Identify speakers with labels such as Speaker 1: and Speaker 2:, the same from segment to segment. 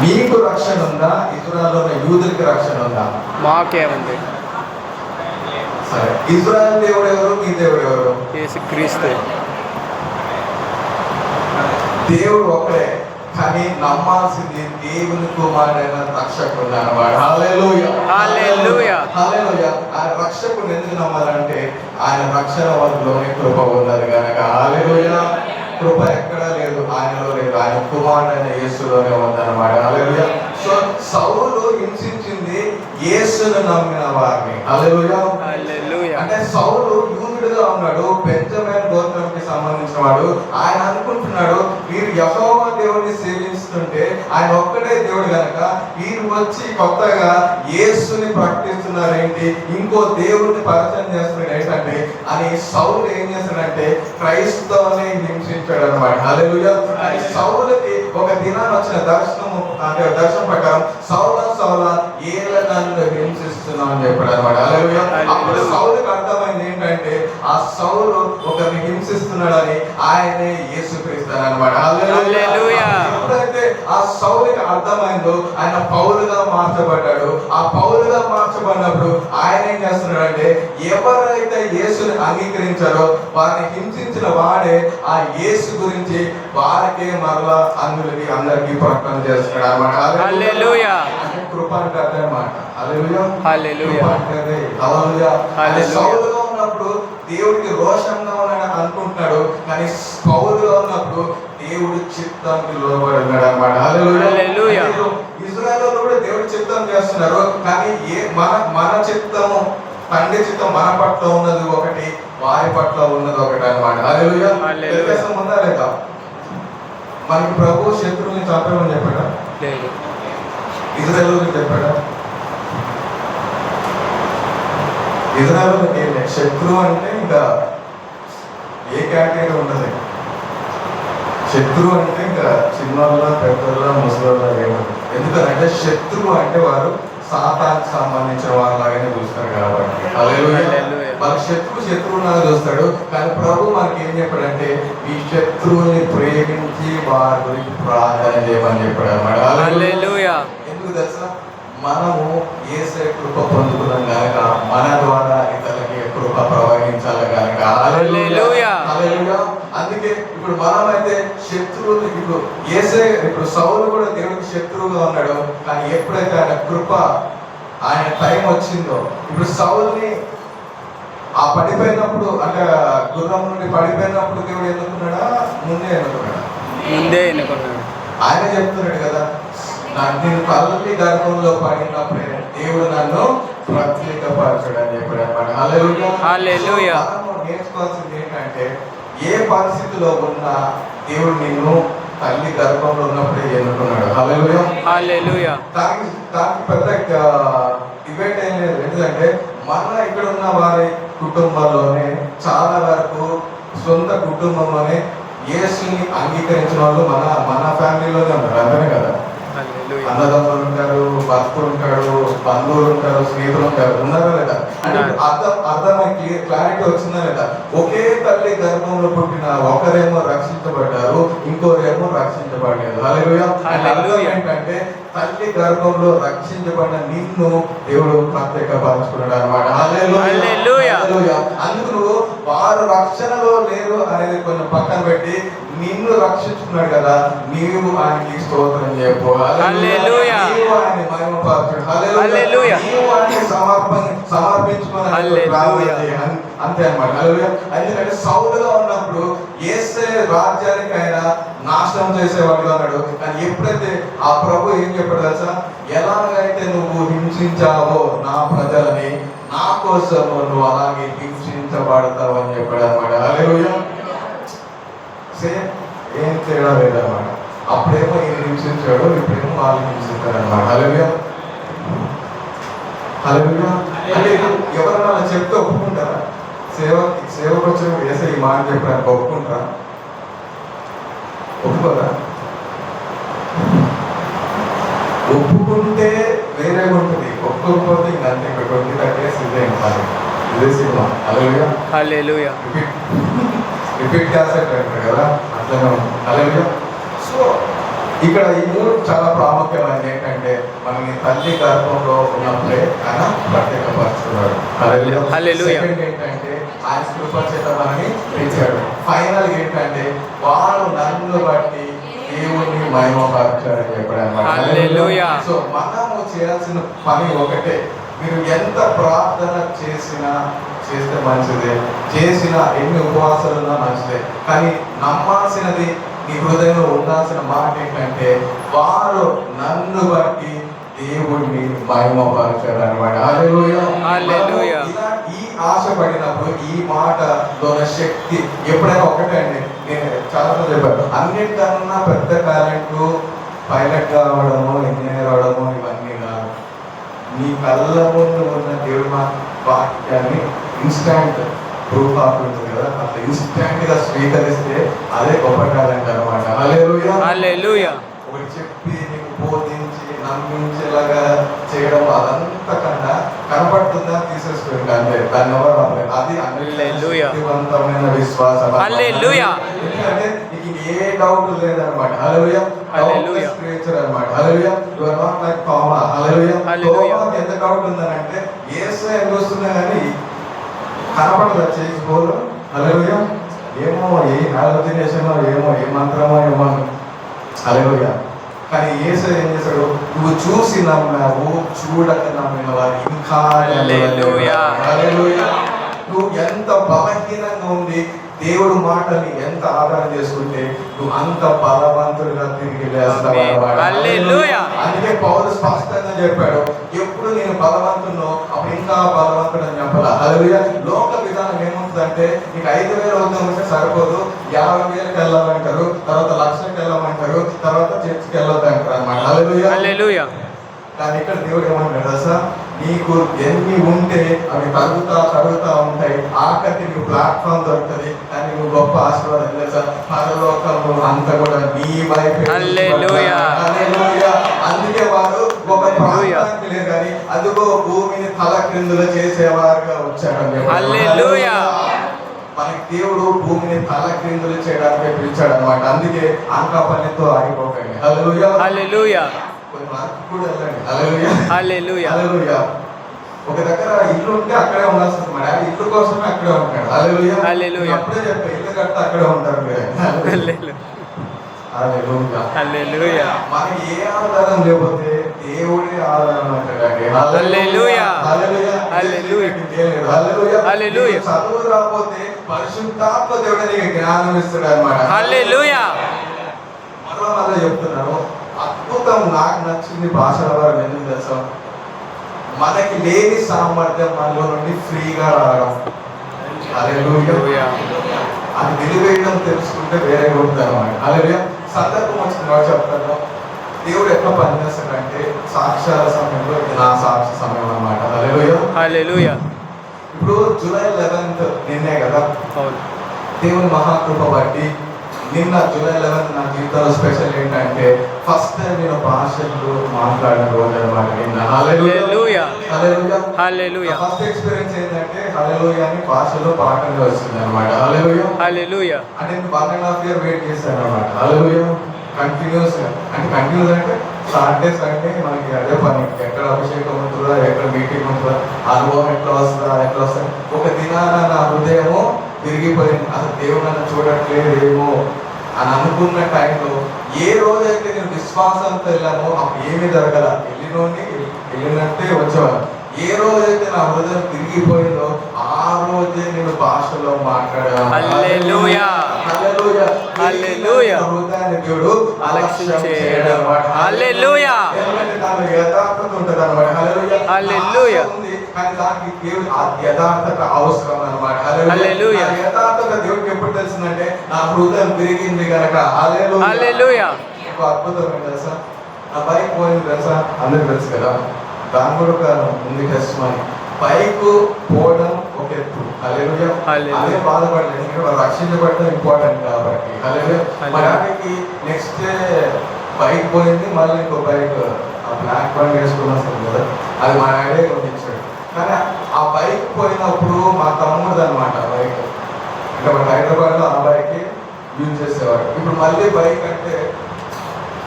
Speaker 1: మీకు రక్షణ ఉందా? ఇజ్రాయెల్లో ఉన్న యూదులకి రక్షణ ఉందా?
Speaker 2: మాకేముంది.
Speaker 1: సరే, ఇజ్రాయెల్ దేవుడు ఎవరు? మీ దేవుడు ఎవరు?
Speaker 2: యేసుక్రీస్తు.
Speaker 1: దేవుడు ఒకడే, కానీ నమ్మాల్సింది దేవుని కుమారుడైన రక్షకుడు అన్నమాట. హల్లెలూయా,
Speaker 2: హల్లెలూయా,
Speaker 1: హల్లెలూయా. ఆయన రక్షకుడు ఎందుకు నమ్మాలంటే ఆయన రక్షణ వల్లలోనే కృప ఉన్నది కనుక. హల్లెలూయా. కృప ఎక్కడా లేదు, ఆయనలో లేదు, ఆయన కుమారుడైన యేసులోనే ఉందన్నమాట. హల్లెలూయా. సో సౌలు హింసించింది యేసును నమ్మిన వారిని. హల్లెలూయా,
Speaker 2: హల్లెలూయా.
Speaker 1: అంటే సౌలు యూదుడుగా ఉన్నాడు, బెంజమిన్ గోత్రంకి సంబంధించిన వాడు. ఆయన అనుకుంటున్నాడు వీరు యెహోవా దేవుడిని సేవిస్తుంటే ఆయన ఒక్కడే దేవుడు గనక వీరు వచ్చి కొత్తగా యేసుని ప్రకటిస్తున్నారేంటి, ఇంకో దేవుడిని పరిచయం చేస్తున్నాడు ఏంటంటే అని సౌలు ఏం చేస్తాడంటే క్రైస్తవుని హింసించాడు అనమాట. హల్లెలూయా. సౌలుకి ఒక దినాన్ని వచ్చిన దర్శనము, అంటే దర్శనం ప్రకారం సౌల ఏల నన్ను హింసిస్తున్నావు అని చెప్పాడు అనమాట. హల్లెలూయా. అప్పుడు సౌలుకి అర్థమైంది ఏంటంటే ఆ సౌలు ఒకరిని హింసిస్తున్నాడని, ఆయనే యేసుక్రీస్తు అనమాట. హల్లెలూయా. ఎప్పుడైతే ఆ సౌలుకి అర్థమైందో ఆయన పౌలుగా మార్చబడ్డాడు. ఆ పౌలుగా మార్చబడినప్పుడు ఆయన ఏం చేస్తున్నాడంటే ఎవరైతే యేసుని అంగీకరించారో వారిని హింసించిన వాడే ఆ యేసు గురించి వారికే మరలా అన్యులకి అందరికీ ప్రకటన చేస్తున్నాడు అనమాట.
Speaker 2: హల్లెలూయా.
Speaker 1: కృప అంటే అదే అన్నమాట. హల్లెలూయా,
Speaker 2: హల్లెలూయా,
Speaker 1: హల్లెలూయా. సౌలుగా ఉన్నప్పుడు దేవుడికి రోషంగా ఉన్నాడని అనుకుంటున్నాడు, కానీ పౌలుగా ఉన్నప్పుడు దేవుడి చిత్తానికి లోబడి ఉన్నాడు అనమాట.
Speaker 2: హల్లెలూయా.
Speaker 1: ఇజ్రాయెల్లో కూడా దేవుడి చిత్తం చేస్తున్నారు, కానీ మన చిత్తము, తండ్రి చిత్తం మన పట్ల ఉన్నది ఒకటి, వారి పట్ల ఉన్నది ఒకటి అనమాట. హల్లెలూయా. వ్యత్యాసం ఉందా లేదా? మనకి ప్రభు శత్రువుని చంపమని చెప్పాడా?
Speaker 2: లేదు.
Speaker 1: ఇజ్రాయెల్ చెప్పాడా? ఇజ్రాయెల్ శత్రువు అంటే ఇంకా ఏ కేటగిరీ ఉండదు. శత్రువు అంటే ఇంకా చిన్నోళ్ళ, పెద్దోళ్ళ, ముసలోళ్ళ ఏముండదు. ఎందుకంటే శత్రువు అంటే వారు సాతానికి సంబంధించిన వాళ్ళలాగానే చూస్తారు కాబట్టి. వాళ్ళ శత్రువులాగా చూస్తాడు, కానీ ప్రభు మనకి ఏం చెప్పాడంటే ఈ శత్రువుని ప్రేమించి వారి గురించి ప్రార్థన చేయమని చెప్పాడు అన్నమాట.
Speaker 2: హల్లెలూయా.
Speaker 1: ఎందుకు తెలుసా? మనము యేసే కృప పొందుకున్నాం కనుక మన ద్వారా ఇతరులకి కృప ప్రవహించాలి కనుక.
Speaker 2: హల్లెలూయా,
Speaker 1: హల్లెలూయా. అందుకే ఇప్పుడు మనమైతే శత్రువులు, ఇప్పుడు యేసే, ఇప్పుడు సౌలు కూడా దేవుడికి శత్రువుగా ఉన్నాడు, కానీ ఎప్పుడైతే ఆయన కృప, ఆయన టైం వచ్చిందో, ఇప్పుడు సౌలుని ఆ పడిపోయినప్పుడు, అంటే గుర్రం నుండి పడిపోయినప్పుడు దేవుడు ఎన్నుకున్నాడా? ముందే ఎన్నుకున్నాడు. ఆయన చెప్తున్నాడు కదా, నేను తల్లి గర్భంలో పడినప్పుడే దేవుడు నన్ను ప్రత్యేకపరచాడు అని చెప్పాడు అనమాట. హల్లెలూయా, హల్లెలూయా. నేర్చుకోవాల్సింది ఏంటంటే ఏ పరిస్థితిలో ఉన్నా దేవుడు నిన్ను తల్లి గర్భంలో ఉన్నప్పుడే ఎన్నుకున్నాడు. హల్లెలూయా, హల్లెలూయా. దానికి పెద్ద డిబేట్ ఏం లేదు. ఎందుకంటే మన ఇక్కడ ఉన్న వారి కుటుంబాల్లోనే చాలా వరకు సొంత కుటుంబంలోనే యేసుని అంగీకరించిన వాళ్ళు మన ఫ్యామిలీలోనే ఉన్నారు. అంతనే కదా? అన్నదమ్ములు ఉంటారు, భక్తులు ఉంటాడు, బంధువులు ఉంటారు, స్నేహితులు ఉంటారు, ఉన్నారా లేదా? అంటే అర్థమైంది, క్లారిటీ వచ్చిందా లేదా? ఒకే తల్లి గర్భంలో పుట్టిన ఒకరేమో రక్షించబడ్డారు, ఇంకోరేమో రక్షించబడలేదు. హల్లెలూయా. అర్థం ఏంటంటే తల్లి గర్భంలో రక్షించబడిన నిన్ను దేవుడు ప్రత్యేకపరచుకున్నాడు అనమాట. హల్లెలూయా. అందుకు నువ్వు వారు రక్షణలో లేరు అనేది కొంచెం పక్కన పెట్టి నిన్ను రక్షించుకున్నాడు కదా, నీవు ఆయనకి స్తోత్రం చెప్పు.
Speaker 2: హల్లెలూయా.
Speaker 1: నీవు ఆయన్ని మహిమపరచు. హల్లెలూయా. నీవు ఆయన్ని సమర్పించుకొని అంతే అన్నమాట. హల్లెలూయా. ఎందుకంటే సౌలుగా ఉన్నప్పుడు యేసే రాజ్యానికి ఆయన నాశనం చేసేవాడుగా ఉన్నాడు, కానీ ఎప్పుడైతే ఆ ప్రభు ఏం చెప్పాడు తెలుసా? ఎలాగైతే నువ్వు హింసించావో నా ప్రజలని, నా కోసము నువ్వు అలాగే హింసించబడతావు అని చెప్పాడు అనమాట. హల్లెలూయా. సేమ్, ఏం తేడా లేదన్నమాట. అప్పుడేమో ఈయన హింసించాడు, ఇప్పుడేమో వాళ్ళు హింసిస్తారు అనమాట. హల్లెలూయా, హల్లెలూయా. అంటే ఎవరైనా అలా చెప్తే ఒప్పుకుంటారా? సేవకు వచ్చిన వేసే ఈ మాట చెప్పడానికి ఒప్పుకుంటారా? ఒప్పుకోరా? ఒప్పుకుంటే వేరే ఉంటుంది, ఒప్పుకోకపోతే ఇంకా అంతే. ఇక్కడ 20 days ఇదే సినిమా. హల్లెలూయా, హల్లెలూయా. రిపీట్ క్యాసెట్ అంటారు కదా, అట్లనే ఉంది. హల్లెలూయా. సో ఇక్కడ ఈ మూడు చాలా ప్రాముఖ్యమైనది. ఏంటంటే మనం ఈ తల్లి గర్భంలో ఉన్నప్పుడే ఆయన ప్రత్యేకపరుచుకున్నాడు.
Speaker 2: హల్లెలూయా.
Speaker 1: సెకండ్ ఏంటంటే ఆయన కృప చేత మనని పెంచాడు. ఫైనల్ ఏంటంటే వాడు నన్ను బట్టి దేవుణ్ణి మహిమపరచాడని చెప్పాడు అన్నమాట.
Speaker 2: హల్లెలూయా.
Speaker 1: సో మనము చేయాల్సిన పని ఒకటే. మీరు ఎంత ప్రార్థన చేస్తే మంచిదే, చేసిన ఎన్ని ఉపవాసాలు ఉన్నా మంచిదే, కానీ నమ్మాల్సినది నీ హృదయంలో ఉండాల్సిన మాట ఏంటంటే వారు నన్ను బట్టి దేవుణ్ణి మహిమపరచాడు అనమాట.
Speaker 2: హల్లెలూయా.
Speaker 1: ఈ ఆశపడినప్పుడు ఈ మాటలోని శక్తి ఎప్పుడైనా ఒకటే అండి. నేను చాలా చెప్పాను, అన్నిటికన్నా పెద్ద టాలెంట్ పైలట్ కావడము, ఇంజనీర్ అవడము ఇవన్నీ కాదు. నీ కళ్ళ ముందు ఉన్న దేవుడు వాక్యాన్ని ఇన్స్టాంట్ ప్రూఫ్ ఉంటుంది కదా, అట్లా ఇన్స్టాంట్ గా స్వీకరిస్తే అదే గొప్ప టాలెంట్ అనమాట.
Speaker 2: హల్లెలూయా.
Speaker 1: ఒకటి చెప్పి నీకు బోధించి నమ్మించేలాగా చేయడం అదంతా కన్నా కనపడుతుందా తీసేసుకోండి అంతే. దాన్ని ఎవరు నమ్మలేదు. అది శక్తివంతమైన విశ్వాసం.
Speaker 2: హల్లెలూయా.
Speaker 1: ఎందుకంటే నీకు ఏ డౌట్ లేదనమాట. హల్లెలూయా.
Speaker 2: హల్లెలూయా.
Speaker 1: క్రియేచర్ అన్నమాట. హల్లెలూయా. యు ఆర్ నాట్ లైక్ తోమా. హల్లెలూయా. తోమాకి ఎంత డౌట్ ఉందనంటే యేసే వస్తున్నా కానీ కనపడదా చేసుకోరు. హల్లెలూయా. ఏమో ఏ ఆలోచన ఏమో ఏ మంత్రమో ఏమో. హల్లెలూయా. కానీ యేసు ఏం చేశాడు? నువ్వు చూసి నమ్మావు, చూడక నమ్మిన వారు ఇంకా.
Speaker 2: హల్లెలూయా.
Speaker 1: హల్లెలూయా. నువ్వు ఎంత బలహీనంగా ఉండి దేవుడు మాటని ఎంత ఆధారం చేసుకుంటే నువ్వు అంత బలవంతుడిగా తిరిగి లేస్తావు.
Speaker 2: హల్లెలూయా.
Speaker 1: అందుకే పౌలు స్పష్టంగా చెప్పాడు, ఎప్పుడు నేను బలవంతున్నో అప్పుడు ఇంకా బలవంతుడు అని చెప్పాలి. హల్లెలూయా. లోక విధానం ఏముంటుందంటే నీకు 5,000 ఉద్యోగం ఉంటే సరిపోదు, 50,000కి వెళ్ళాలంటారు, తర్వాత 1,00,000కి వెళ్ళమంటారు, తర్వాత చర్చికి వెళ్ళొద్దు అంటారు అనమాట.
Speaker 2: హల్లెలూయా.
Speaker 1: కానీ ఇక్కడ దేవుడు ఏమంటాడు తెలుసా? నీకు ఎన్ని ఉంటే అవి తరుగుతా ఉంటాయి, ఆఖరికి నీకు ప్లాట్ఫామ్ దొరుకుతుంది, కానీ నువ్వు గొప్ప ఆశీర్వాదం తెలుసా? పరలోకము అంతా కూడా నీ వైపు.
Speaker 2: హల్లెలూయా.
Speaker 1: అందుకే వారు ఒక ప్రాంతానికి లేదు కానీ అదిగో భూమిని తల క్రిందులు చేసేవారుగా వచ్చాడు.
Speaker 2: హల్లెలూయా.
Speaker 1: మనకి దేవుడు భూమిని తల క్రిందులు చేయడానికి పిలిచాడు అనమాట. అందుకే అంకాపల్లితో ఆగిపోకండి. హల్లెలూయా.
Speaker 2: హల్లెలూయా.
Speaker 1: కూడా వెళ్ళండి. హల్లెలూయా.
Speaker 2: హల్లెలూయా.
Speaker 1: హల్లెలూయా. ఒక దగ్గర ఇల్లు ఉంటే అక్కడే ఉండాల్సింది. మా డాడీ ఇల్లు కోసమే అక్కడే ఉంటాడు. హల్లెలూయా.
Speaker 2: హల్లెలూయా.
Speaker 1: అప్పుడే చెప్పే ఇల్లు కడితే అక్కడే ఉంటారు మీరు.
Speaker 2: హల్లెలూయా.
Speaker 1: హల్లెలూయా.
Speaker 2: హల్లెలూయా.
Speaker 1: మనకి ఏ ఆధారం లేకపోతే దేవుడే ఆధారం అంటాడండి.
Speaker 2: హల్లెలూయా.
Speaker 1: హల్లెలూయా.
Speaker 2: హల్లెలూయా.
Speaker 1: హల్లెలూయా.
Speaker 2: హల్లెలూయా.
Speaker 1: చదువు రాకపోతే పరిశుద్ధాత్మ దేవుడు నీకు జ్ఞానం ఇస్తాడు అన్నమాట.
Speaker 2: హల్లెలూయా.
Speaker 1: మళ్ళా చెప్తున్నారు, అద్భుతం నాకు నచ్చింది భాషల వారు ఎందుకు తెలుసా? మనకి లేని సామర్థ్యం మనలో నుండి ఫ్రీగా రావడం. హల్లెలూయా. అది వెలివేయడం తెలుసుకుంటే వేరే ఉంటుంది అనమాట. హల్లెలూయా. సందర్భం వచ్చిన వాడు చెప్తాను, దేవుడు ఎట్లా పనిచేస్తాడంటే సాక్ష్యాల సమయంలో ఇది నా సాక్షి సమయం అనమాట. హల్లెలూయా.
Speaker 2: హల్లెలూయా.
Speaker 1: ఇప్పుడు జూలై 11 నిన్నే కదా.
Speaker 2: అవును.
Speaker 1: దేవుని మహాకృప బట్టి నిన్న జూలై 11 నా జీవితంలో స్పెషల్ ఏంటంటే ఫస్ట్ టైం నేను భాషలు మాట్లాడిన రోజు అనమాట నిన్న.
Speaker 2: హల్లెలూయా.
Speaker 1: హల్లెలూయా.
Speaker 2: హల్లెలూయా.
Speaker 1: ఫస్ట్ ఎక్స్పీరియన్స్ ఏంటంటే హల్లెలూయా అని భాషలో పాటలు వచ్చింది అనమాట. హల్లెలూయా.
Speaker 2: హల్లెలూయా.
Speaker 1: అంటే నేను 1.5 years వెయిట్ చేశాను అనమాట. హల్లెలూయా. కంటిన్యూస్ అంటే సాటర్డే సండే మనకి అదే పని, ఎక్కడ అభిషేకం ఉంటుందా, ఎక్కడ మీటింగ్ ఉంటుందా, అనుభవం ఎట్లా వస్తుంది. ఒక దినాన నా హృదయము తిరిగిపోయింది. అసలు దేవుడు నన్ను చూడట్లేదేమో అని అనుకున్న టైంలో ఏ రోజైతే నేను విశ్వాసంతో వెళ్ళామో అప్పుడు ఏమీ జరగల. వెళ్ళినట్టే వచ్చేవాడు. ఏ రోజైతే నా హృదయం తిరిగిపోయిందో ఆ రోజే నేను భాషలో మాట్లాడాను.
Speaker 2: హల్లెలూయా.
Speaker 1: హల్లెలూయా.
Speaker 2: హల్లెలూయా.
Speaker 1: హృదయాన్ని దేవుడు
Speaker 2: అలక్ష్యం చేయడం. హల్లెలూయా.
Speaker 1: ఎందుకంటే దానిలో యథార్థత ఉంటుంది అనమాట. హల్లెలూయా.
Speaker 2: హల్లెలూయా.
Speaker 1: కానీ దానికి దేవుడు యథార్థత అవసరం అనమాట.
Speaker 2: హల్లెలూయా.
Speaker 1: యథార్థత దేవుడికి ఎప్పుడు తెలిసిందంటే నా హృదయం తిరిగింది కనుక.
Speaker 2: హల్లెలూయా.
Speaker 1: ఒక అద్భుతం ఏంటి తెలుసా? నా బైక్ పోయింది తెలుసా? అందరికి తెలుసు కదా. దాని కూడా ఒక ఉంది టెస్ట్ మని. బైక్ పోవడం ఒక ఎత్తు. హల్లెలూయా. అదే బాధపడలేదు, ఎందుకంటే రక్షించబడడం ఇంపార్టెంట్ కాబట్టి. హల్లెలూయా. మా డాడీకి నెక్స్ట్ డే బైక్ పోయింది, మళ్ళీ ఇంకో బైక్ బ్లాక్ బండ్ వేసుకుని వస్తుంది కదా, అది మా డాడీ కొనిచ్చాడు. కానీ ఆ బైక్ పోయినప్పుడు మా తమ్ముడు అనమాట బైక్, అంటే మన హైదరాబాద్లో ఆ బైక్ యూజ్ చేసేవాడు. ఇప్పుడు మళ్ళీ బైక్ అంటే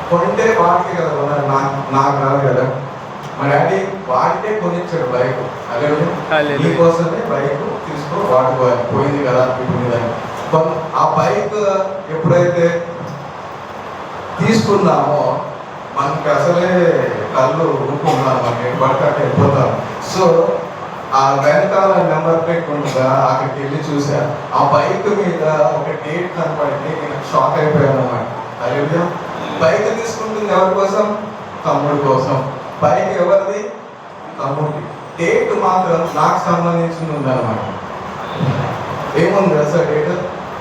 Speaker 1: కొంటే వాడికే కదా కొన్నారు, నాకు రాదు కదా. మా డాడీ వాడికే కొనిచ్చాడు బైక్. అదే
Speaker 2: హల్లెలూయా.
Speaker 1: నీకోసమే బైక్ తీసుకో వాడుకోవాలి, పోయింది కదా ఇప్పుడు. ఆ బైక్ ఎప్పుడైతే తీసుకున్నామో మనకి అసలే కళ్ళు ఊరుకున్నాం, మనకి ఎటు పడితే అటు వెళ్ళిపోతాం. సో ఆ వెనకాల నెంబర్ ప్లేట్ ఉండగా అక్కడికి వెళ్ళి చూసా, ఆ బైక్ మీద ఒక డేట్ కనపడింది. నేను షాక్ అయిపోయాను అన్నమాట. అదే బైక్ తీసుకుంటుంది ఎవరి కోసం? తమ్ముడి కోసం. బైక్ ఎవరిది? తమ్ముడి. డేట్ మాత్రం నాకు సంబంధించింది ఉందన్నమాట. ఏముంది తెలుసా డేట్?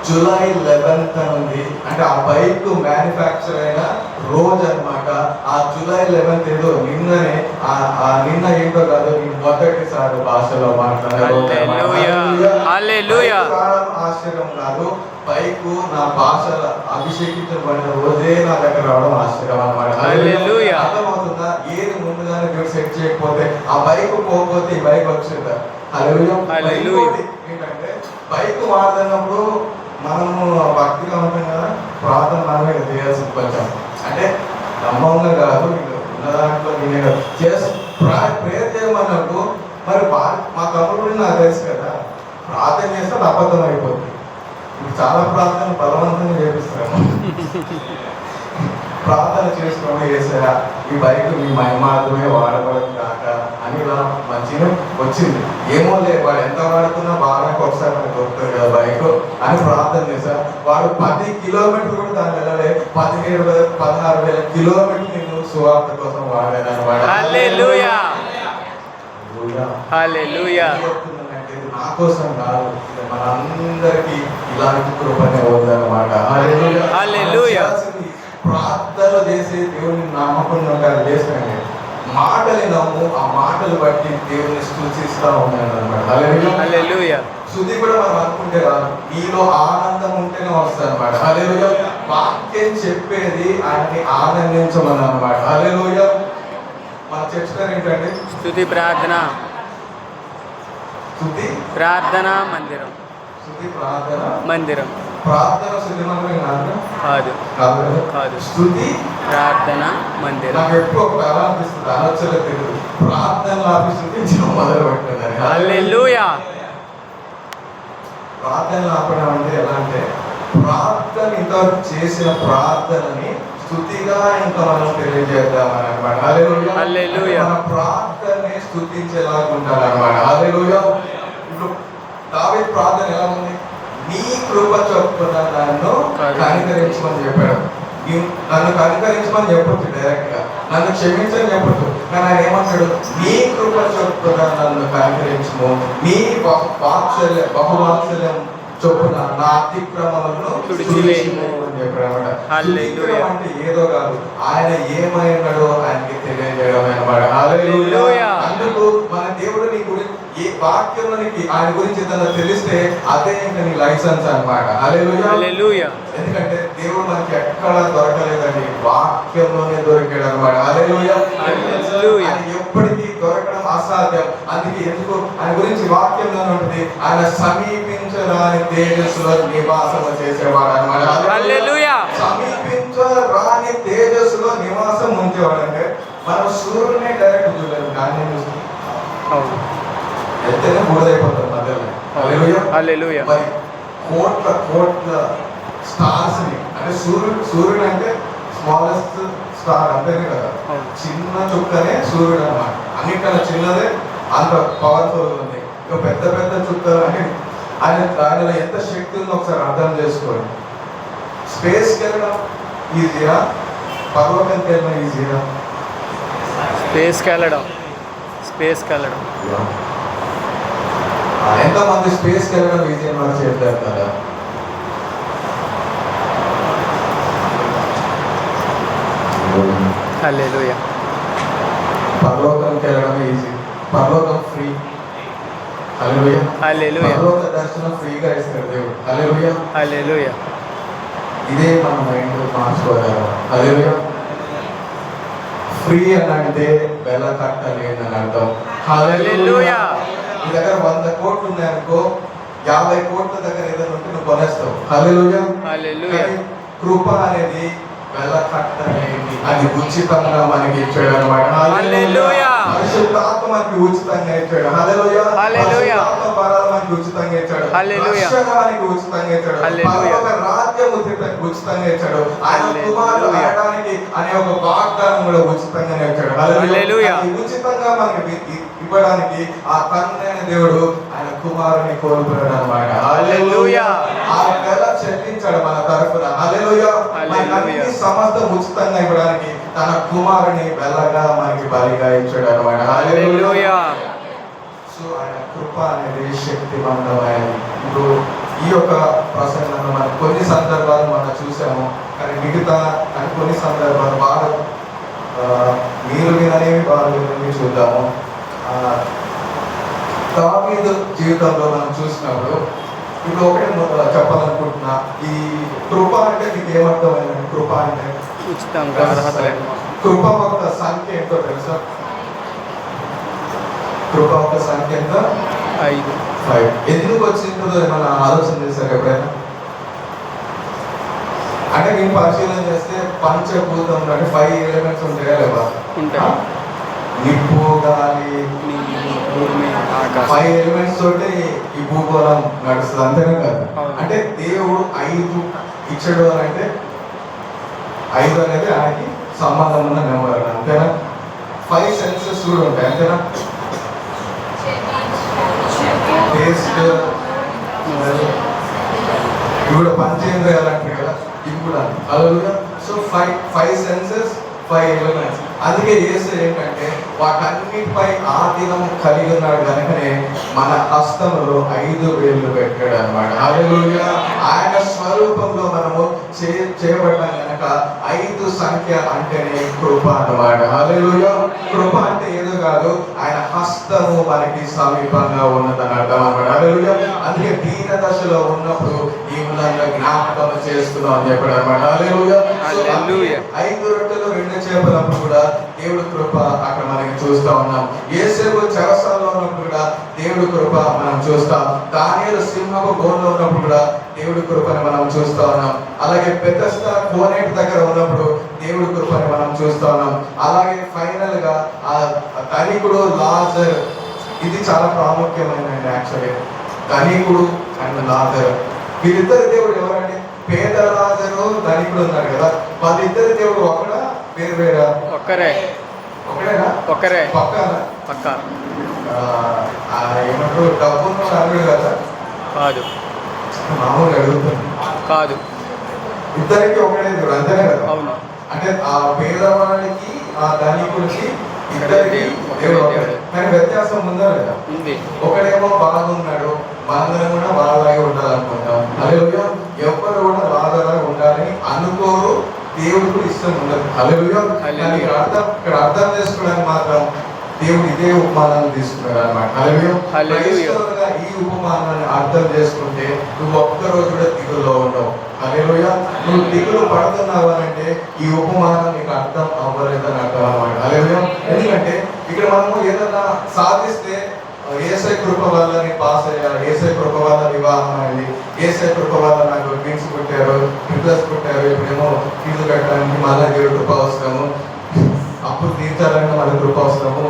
Speaker 1: జూలై 11th అని ఉంది. అంటే ఆ బైక్ మ్యానుఫ్యాక్చర్ అయిన రోజు అన్నమాట. ఆ జూలై 11th ఏదో నిన్ననే, నిన్న ఏంటో కాదు, నేను మొదటిసారి భాషలో మాట్లాడాను. ఆశ్చర్యం కాదు, బైక్ నా భాషల అభిషేకించబడిన రోజే నా దగ్గర రావడం ఆశ్చర్యం అన్నమాట. అర్థమవుతుందా? ఏది ముందుగానే మీరు సెట్ చేయకపోతే, ఆ బైక్ పోకపోతే ఈ బైక్ వచ్చిందా? ఏంటంటే బైక్ వాడుతున్నప్పుడు మనము భక్తిగా ఉంటాం కదా, ప్రార్థన మనమే చేయాల్సింది కొంచెం. అంటే నమ్మంగా కాదు, ఉన్న దాంట్లో నేనే కాదు, జస్ట్ ప్రేయర్ చేయమన్నప్పుడు మరి మా తమ్ముడు నాకు తెలుసు కదా, ప్రార్థన చేస్తే అది అబద్ధం అయిపోతుంది. ఇప్పుడు చాలా ప్రార్థన బలవంతంగా చేపిస్తాము. ప్రార్థన చేసుకోవడం చేసా, ఈ బైక్ మీ మహిమార్థమే వాడబడి కాక అని ఇలా మంచిగా వచ్చింది. ఏమో లే, వాడు ఎంత వాడుతున్నా బాగా ఒకసారి మనకు దొరుకుతుంది కదా బైక్ అని ప్రార్థన చేశా. వాడు 10 కిలోమీటర్లు కూడా దాని వెళ్ళలే, 16,000 కిలోమీటర్లు నేను సువార్త కోసం వాడాను అనమాట. నా కోసం కాదు, మనందరికీ ఇలాంటి కృపనే ఉందన్నమాట. ప్రార్థన చేసి దేవుని నమ్మకంగా చేసినాను. మాటలు నమ్ము, ఆ మాటలు బట్టి దేవుని స్తుతిస్తా ఉన్నాను అనమాట. హల్లెలూయా. స్తుతి కూడా మనం అనుకుంటే రాదు, నీలో ఆనందం ఉంటేనే వస్తుంది అనమాట. హల్లెలూయా. వాక్యం చెప్పేది ఆయన్ని ఆనందించమని అనమాట. హల్లెలూయా. మన చర్చ్ పేరు ఏంటండి?
Speaker 2: స్తుతి ప్రార్థన ప్రార్థన మందిరం.
Speaker 1: స్తుతి ప్రార్థన మందిరం. ప్రార్థన స్తుతి మందిరం కాదు, కాదు. స్తుతి ప్రార్థన మందిరం. నాకు ఎప్పుడు ఒక ఎలా అనిపిస్తుంది, ఆలోచన తెలియదు, ప్రార్థన ఆపిస్తుంది మొదలు పెట్టిందని.
Speaker 2: హల్లెలూయా.
Speaker 1: ప్రార్థన ఆపడం అంటే ఎలా అంటే, ప్రార్థన ఇంతవరకు చేసిన ప్రార్థనని స్తుతిగా ఇంకా మనం తెలియజేద్దామని అనమాట. హల్లెలూయా. మన ప్రార్థనని స్తుతించేలాగా ఉండాలన్నమాట. హల్లెలూయా. ఇప్పుడు దావీదు ప్రార్థన ఎలా ఉంది? నీ కృప చొప్పున నన్ను కనికరించమని చెప్పాడు. నన్ను కనికరించమని చెప్పొచ్చు డైరెక్ట్ గా, నన్ను క్షమించని చెప్పొచ్చు. కానీ ఆయన ఏమంటాడు? నీ కృప చొప్పున నన్ను కనికరించము, నీ బహువాత్సల్యం చొప్పున నా అతిక్రమలను తుడిచివేయము అని చెప్పాడు. అంటే ఏదో కాదు, ఆయన ఏమైనాడో ఆయనకి తెలియజేయడం అనమాట. హల్లెలూయా. అందుకు మన దేవుడు నీ గురించి, ఈ వాక్యంలో నీకు ఆయన గురించి ఏదైనా తెలిస్తే అదే ఇంకా నీ లైసెన్స్ అనమాట. హల్లెలూయా. ఎందుకంటే దేవుడు మనకి ఎక్కడ దొరకలేదండి, వాక్యంలోనే దొరికాడు అనమాట. హల్లెలూయా. ఎప్పటికీ దొరకడం అసాధ్యం. అందుకే ఎందుకు ఆయన గురించి వాక్యంలోనే ఉంటుంది, ఆయన సమీపించరాని తేజస్సులో నివాసం చేసేవాడు అనమాట. హల్లెలూయా. సమీపించరాని తేజస్సులో నివాసం ఉంచేవాడు. అంటే మనం సూర్యుడిని డైరెక్ట్ చూడలేము, కానీ వెళ్తేనే బూడిదైపోతాం మధ్యలో. హల్లెలూయా. మరి కోట్ల స్టార్స్ ని, అంటే సూర్యుడు అంటే స్మాలెస్ట్ స్టార్ అంతేనే కదా, చిన్న చుక్కనే సూర్యుడు అన్నమాట. అన్నిటికన్నా చిన్నదే అంత పవర్ఫుల్ ఉంది. ఇక పెద్ద పెద్ద చుక్కలు అంటే ఆయనలో ఎంత శక్తి ఉందో ఒకసారి అర్థం చేసుకోండి. స్పేస్కి వెళ్ళడం ఈజీయా, పర్వతంకి వెళ్ళడం ఈజీయా?
Speaker 2: స్పేస్కి వెళ్ళడం.
Speaker 1: ఎంతమంది స్పేస్కి వెళ్ళడం ఈజీ అని మనం చెప్తారు కదా.
Speaker 2: హల్లెలూయా.
Speaker 1: పరలోకంకి వెళ్ళడం ఈజీ, పరలోకం ఫ్రీ. హల్లెలూయా. పరలోక దర్శనం ఫ్రీగా ఇస్తాడు దేవుడు. హల్లెలూయా.
Speaker 2: హల్లెలూయా.
Speaker 1: ఇదే మన మైండ్ మార్చుకోగలం. హల్లెలూయా. ఫ్రీ అని అంటే వెల కట్టలేదని అర్థం. హల్లెలూయా. నీ దగ్గర 100 కోట్లు ఉన్నాయనుకో, 50 కోట్ల దగ్గర ఏదైనా ఉంటే నువ్వు కొనేస్తావు. హల్లెలూయా.
Speaker 2: హల్లెలూయా.
Speaker 1: కృప అనేది వెలకట్టలేని అది ఉచితంగా మనకి ఇచ్చాడు అనమాట.
Speaker 2: హల్లెలూయా.
Speaker 1: పరిశుద్ధాత్మ మనకి ఉచితంగా ఇచ్చాడు. హల్లెలూయా.
Speaker 2: హల్లెలూయా.
Speaker 1: పరిశుద్ధాత్మ వరాలు మనకి ఉచితంగా ఇచ్చాడు.
Speaker 2: హల్లెలూయా.
Speaker 1: రక్షణ మనకి ఉచితంగా ఇచ్చాడు.
Speaker 2: హల్లెలూయా.
Speaker 1: పరలోక రాజ్యం ఉచితంగా ఇచ్చాడు. ఆయన
Speaker 2: హల్లెలూయా.
Speaker 1: కుమారుడు అనడానికి అనే ఒక వాగ్దానం కూడా ఉచితంగానే ఇచ్చాడు.
Speaker 2: హల్లెలూయా.
Speaker 1: అది ఉచితంగా మనకి ఇవ్వడానికి ఆ తండ్రి అయిన దేవుడు ఆయన కుమారుని కోల్పోయాడు అనమాట.
Speaker 2: హల్లెలూయా.
Speaker 1: ఆ వెల చెల్లించాడు మన తరఫున. హల్లెలూయా. మనకి సమస్తం ఉచితంగా ఇవ్వడానికి తన కుమారుని వెలగా మనకి బలిగా ఇచ్చాడు అనమాట.
Speaker 2: హల్లెలూయా.
Speaker 1: సో ఆయన కృప అనేది శక్తివంతమైనది. ఇప్పుడు ఈ యొక్క ప్రసంగంలో మనం కొన్ని సందర్భాలు మనం చూసాము, కానీ మిగతా అని కొన్ని సందర్భాలు బాగా మీరు విననేవి బాగా వినవి చూద్దాము. దావీదు జీవితంలో మనం చూసినప్పుడు ఇప్పుడు ఒకటే చెప్పాలనుకుంటున్నా, ఈ కృప అంటే మీకు ఏమర్థమైంది? కృప అంటే
Speaker 2: ఉచితంగా అర్హత లేదు.
Speaker 1: కృప ఒక సంఖ్య ఎంతో తెలుసా? కృప ఒక సంఖ్య ఎంత? 5. ఎందుకు వచ్చిందో ఏమైనా ఆలోచన చేశారు ఎప్పుడైనా? అంటే నేను పరిశీలన చేస్తే పంచభూతంలో అంటే 5 ఎలిమెంట్స్ ఉంటాయా లేవా?
Speaker 2: ఉంటాయి.
Speaker 1: నిప్పు, గాలి,
Speaker 2: భూమి, ఆకాశం.
Speaker 1: 5 ఎలిమెంట్స్ తోటి ఈ భూగోళం నడుస్తుంది, అంతేనా కదా? అంటే దేవుడు 5 ఇచ్చాడు అని అంటే 5 అనేది ఆయనకి సంబంధం ఉన్న నెంబర్, అంతేనా? 5 సెన్సెస్ కూడా ఉంటాయి, అంతేనా? టేస్ట్, ఇవి కూడా పంచేంద్రియాలు అంటారు కదా, ఇవి కూడా అలాగా. So 5 senses, 5 elements. అందుకే యేసు ఏంటంటే వాటన్నిటిపై ఆ దినం కలిగి ఉన్నాడు కనుకనే మన హస్తంలో 5 వేళ్ళు పెట్టాడు అనమాట. హల్లెలూయా. ఆయన స్వరూపంలో మనము చేయబడ్డాం కనుక 5 సంఖ్య అంటేనే కృప అన్నమాట. హల్లెలూయా. కృప అంటే ఏదో కాదు, ఆయన హస్తము మనకి సమీపంగా ఉన్నదని అర్థం అనమాట. హల్లెలూయా. అందుకే దీన దశలో ఉన్నప్పుడు ఈ విధంగా జ్ఞాపకం చేస్తున్నాం అని చెప్పాడు అనమాట. హల్లెలూయా. 5 రొట్టెలు 2 చేపలప్పుడు కూడా దేవుడు కృప అక్కడ మనకి చూస్తా ఉన్నాం. యేసేపు చెరసాలలో ఉన్నప్పుడు కూడా దేవుడు కృప మనం చూస్తాం. దానియేలు సింహపు బోన్లో ఉన్నప్పుడు కూడా దేవుడి కృపని మనం చూస్తా ఉన్నాం. అలాగే బెతెస్దా కోనేటి దగ్గర ఉన్నప్పుడు దేవుడి కృపని మనం చూస్తా ఉన్నాం. అలాగే ఫైనల్ గా ఆ ధనికుడు లాజర్, ఇది చాలా ప్రాముఖ్యమైనది యాక్చువల్లీ. ధనికుడు అండ్ లాజర్, వీరిద్దరు దేవుడు ఎవరండి? పేద లాజరు, ధనికుడు ఉన్నారు కదా, వాళ్ళిద్దరు దేవుడు ఒకడా వేరు వేరా? ఒకడేనా?
Speaker 2: ఒకరే.
Speaker 1: పక్క ఏమంటారు, డబ్బును అడుగుడు కదా?
Speaker 2: కాదు.
Speaker 1: మామూలుగా అడుగుతాను.
Speaker 2: కాదు.
Speaker 1: ఇద్దరికి ఒకటే దేవుడు, అంతేనే కదా?
Speaker 2: అవును.
Speaker 1: అంటే ఆ పేదవాడికి ఆ ధనికుడికి ఇద్దరికి దేవుడు ఒకటే, కానీ వ్యత్యాసం ఉందా లేదా?
Speaker 2: ఉంది.
Speaker 1: ఒకడేమో బాగున్నాడు, మనందరం కూడా బాగాలాగే ఉండాలనుకుంటాం. హల్లెలూయా. ఎవ్వరు కూడా బాధలాగా ఉండాలని అనుకోరు, దేవుడు కూడా ఇష్టం ఉండదు. హల్లెలూయా. ఇక్కడ అర్థం చేసుకోవడానికి మాత్రం దేవుడు ఇదే ఉపమానాన్ని తీసుకున్నాడు అనమాట. హల్లెలూయా. ఈ ఉపమానాన్ని అర్థం చేసుకుంటే నువ్వు ఒక్కరోజు కూడా దిగుల్లో ఉండవు. హల్లెలూయా. నువ్వు దిగులు పడుతున్నావు అంటే ఈ ఉపమానం నీకు అర్థం అవ్వలేదని అర్థం అనమాట. హల్లెలూయా. ఎందుకంటే ఇక్కడ మనము ఏదైనా సాధిస్తే యేసే కృప వల్ల నేను పాస్ అయ్యాను, యేసే కృప వల్ల వివాహం అయింది, యేసే కృప వల్ల నాకు ట్విన్స్ పుట్టారు, ట్రిపుల్స్ పుట్టారు, ఇప్పుడేమో ఫీజు కట్టడానికి మళ్ళీ దేవుడు కృప అవసరము, అప్పుడు తీర్చాలని మన కృప అవసరము,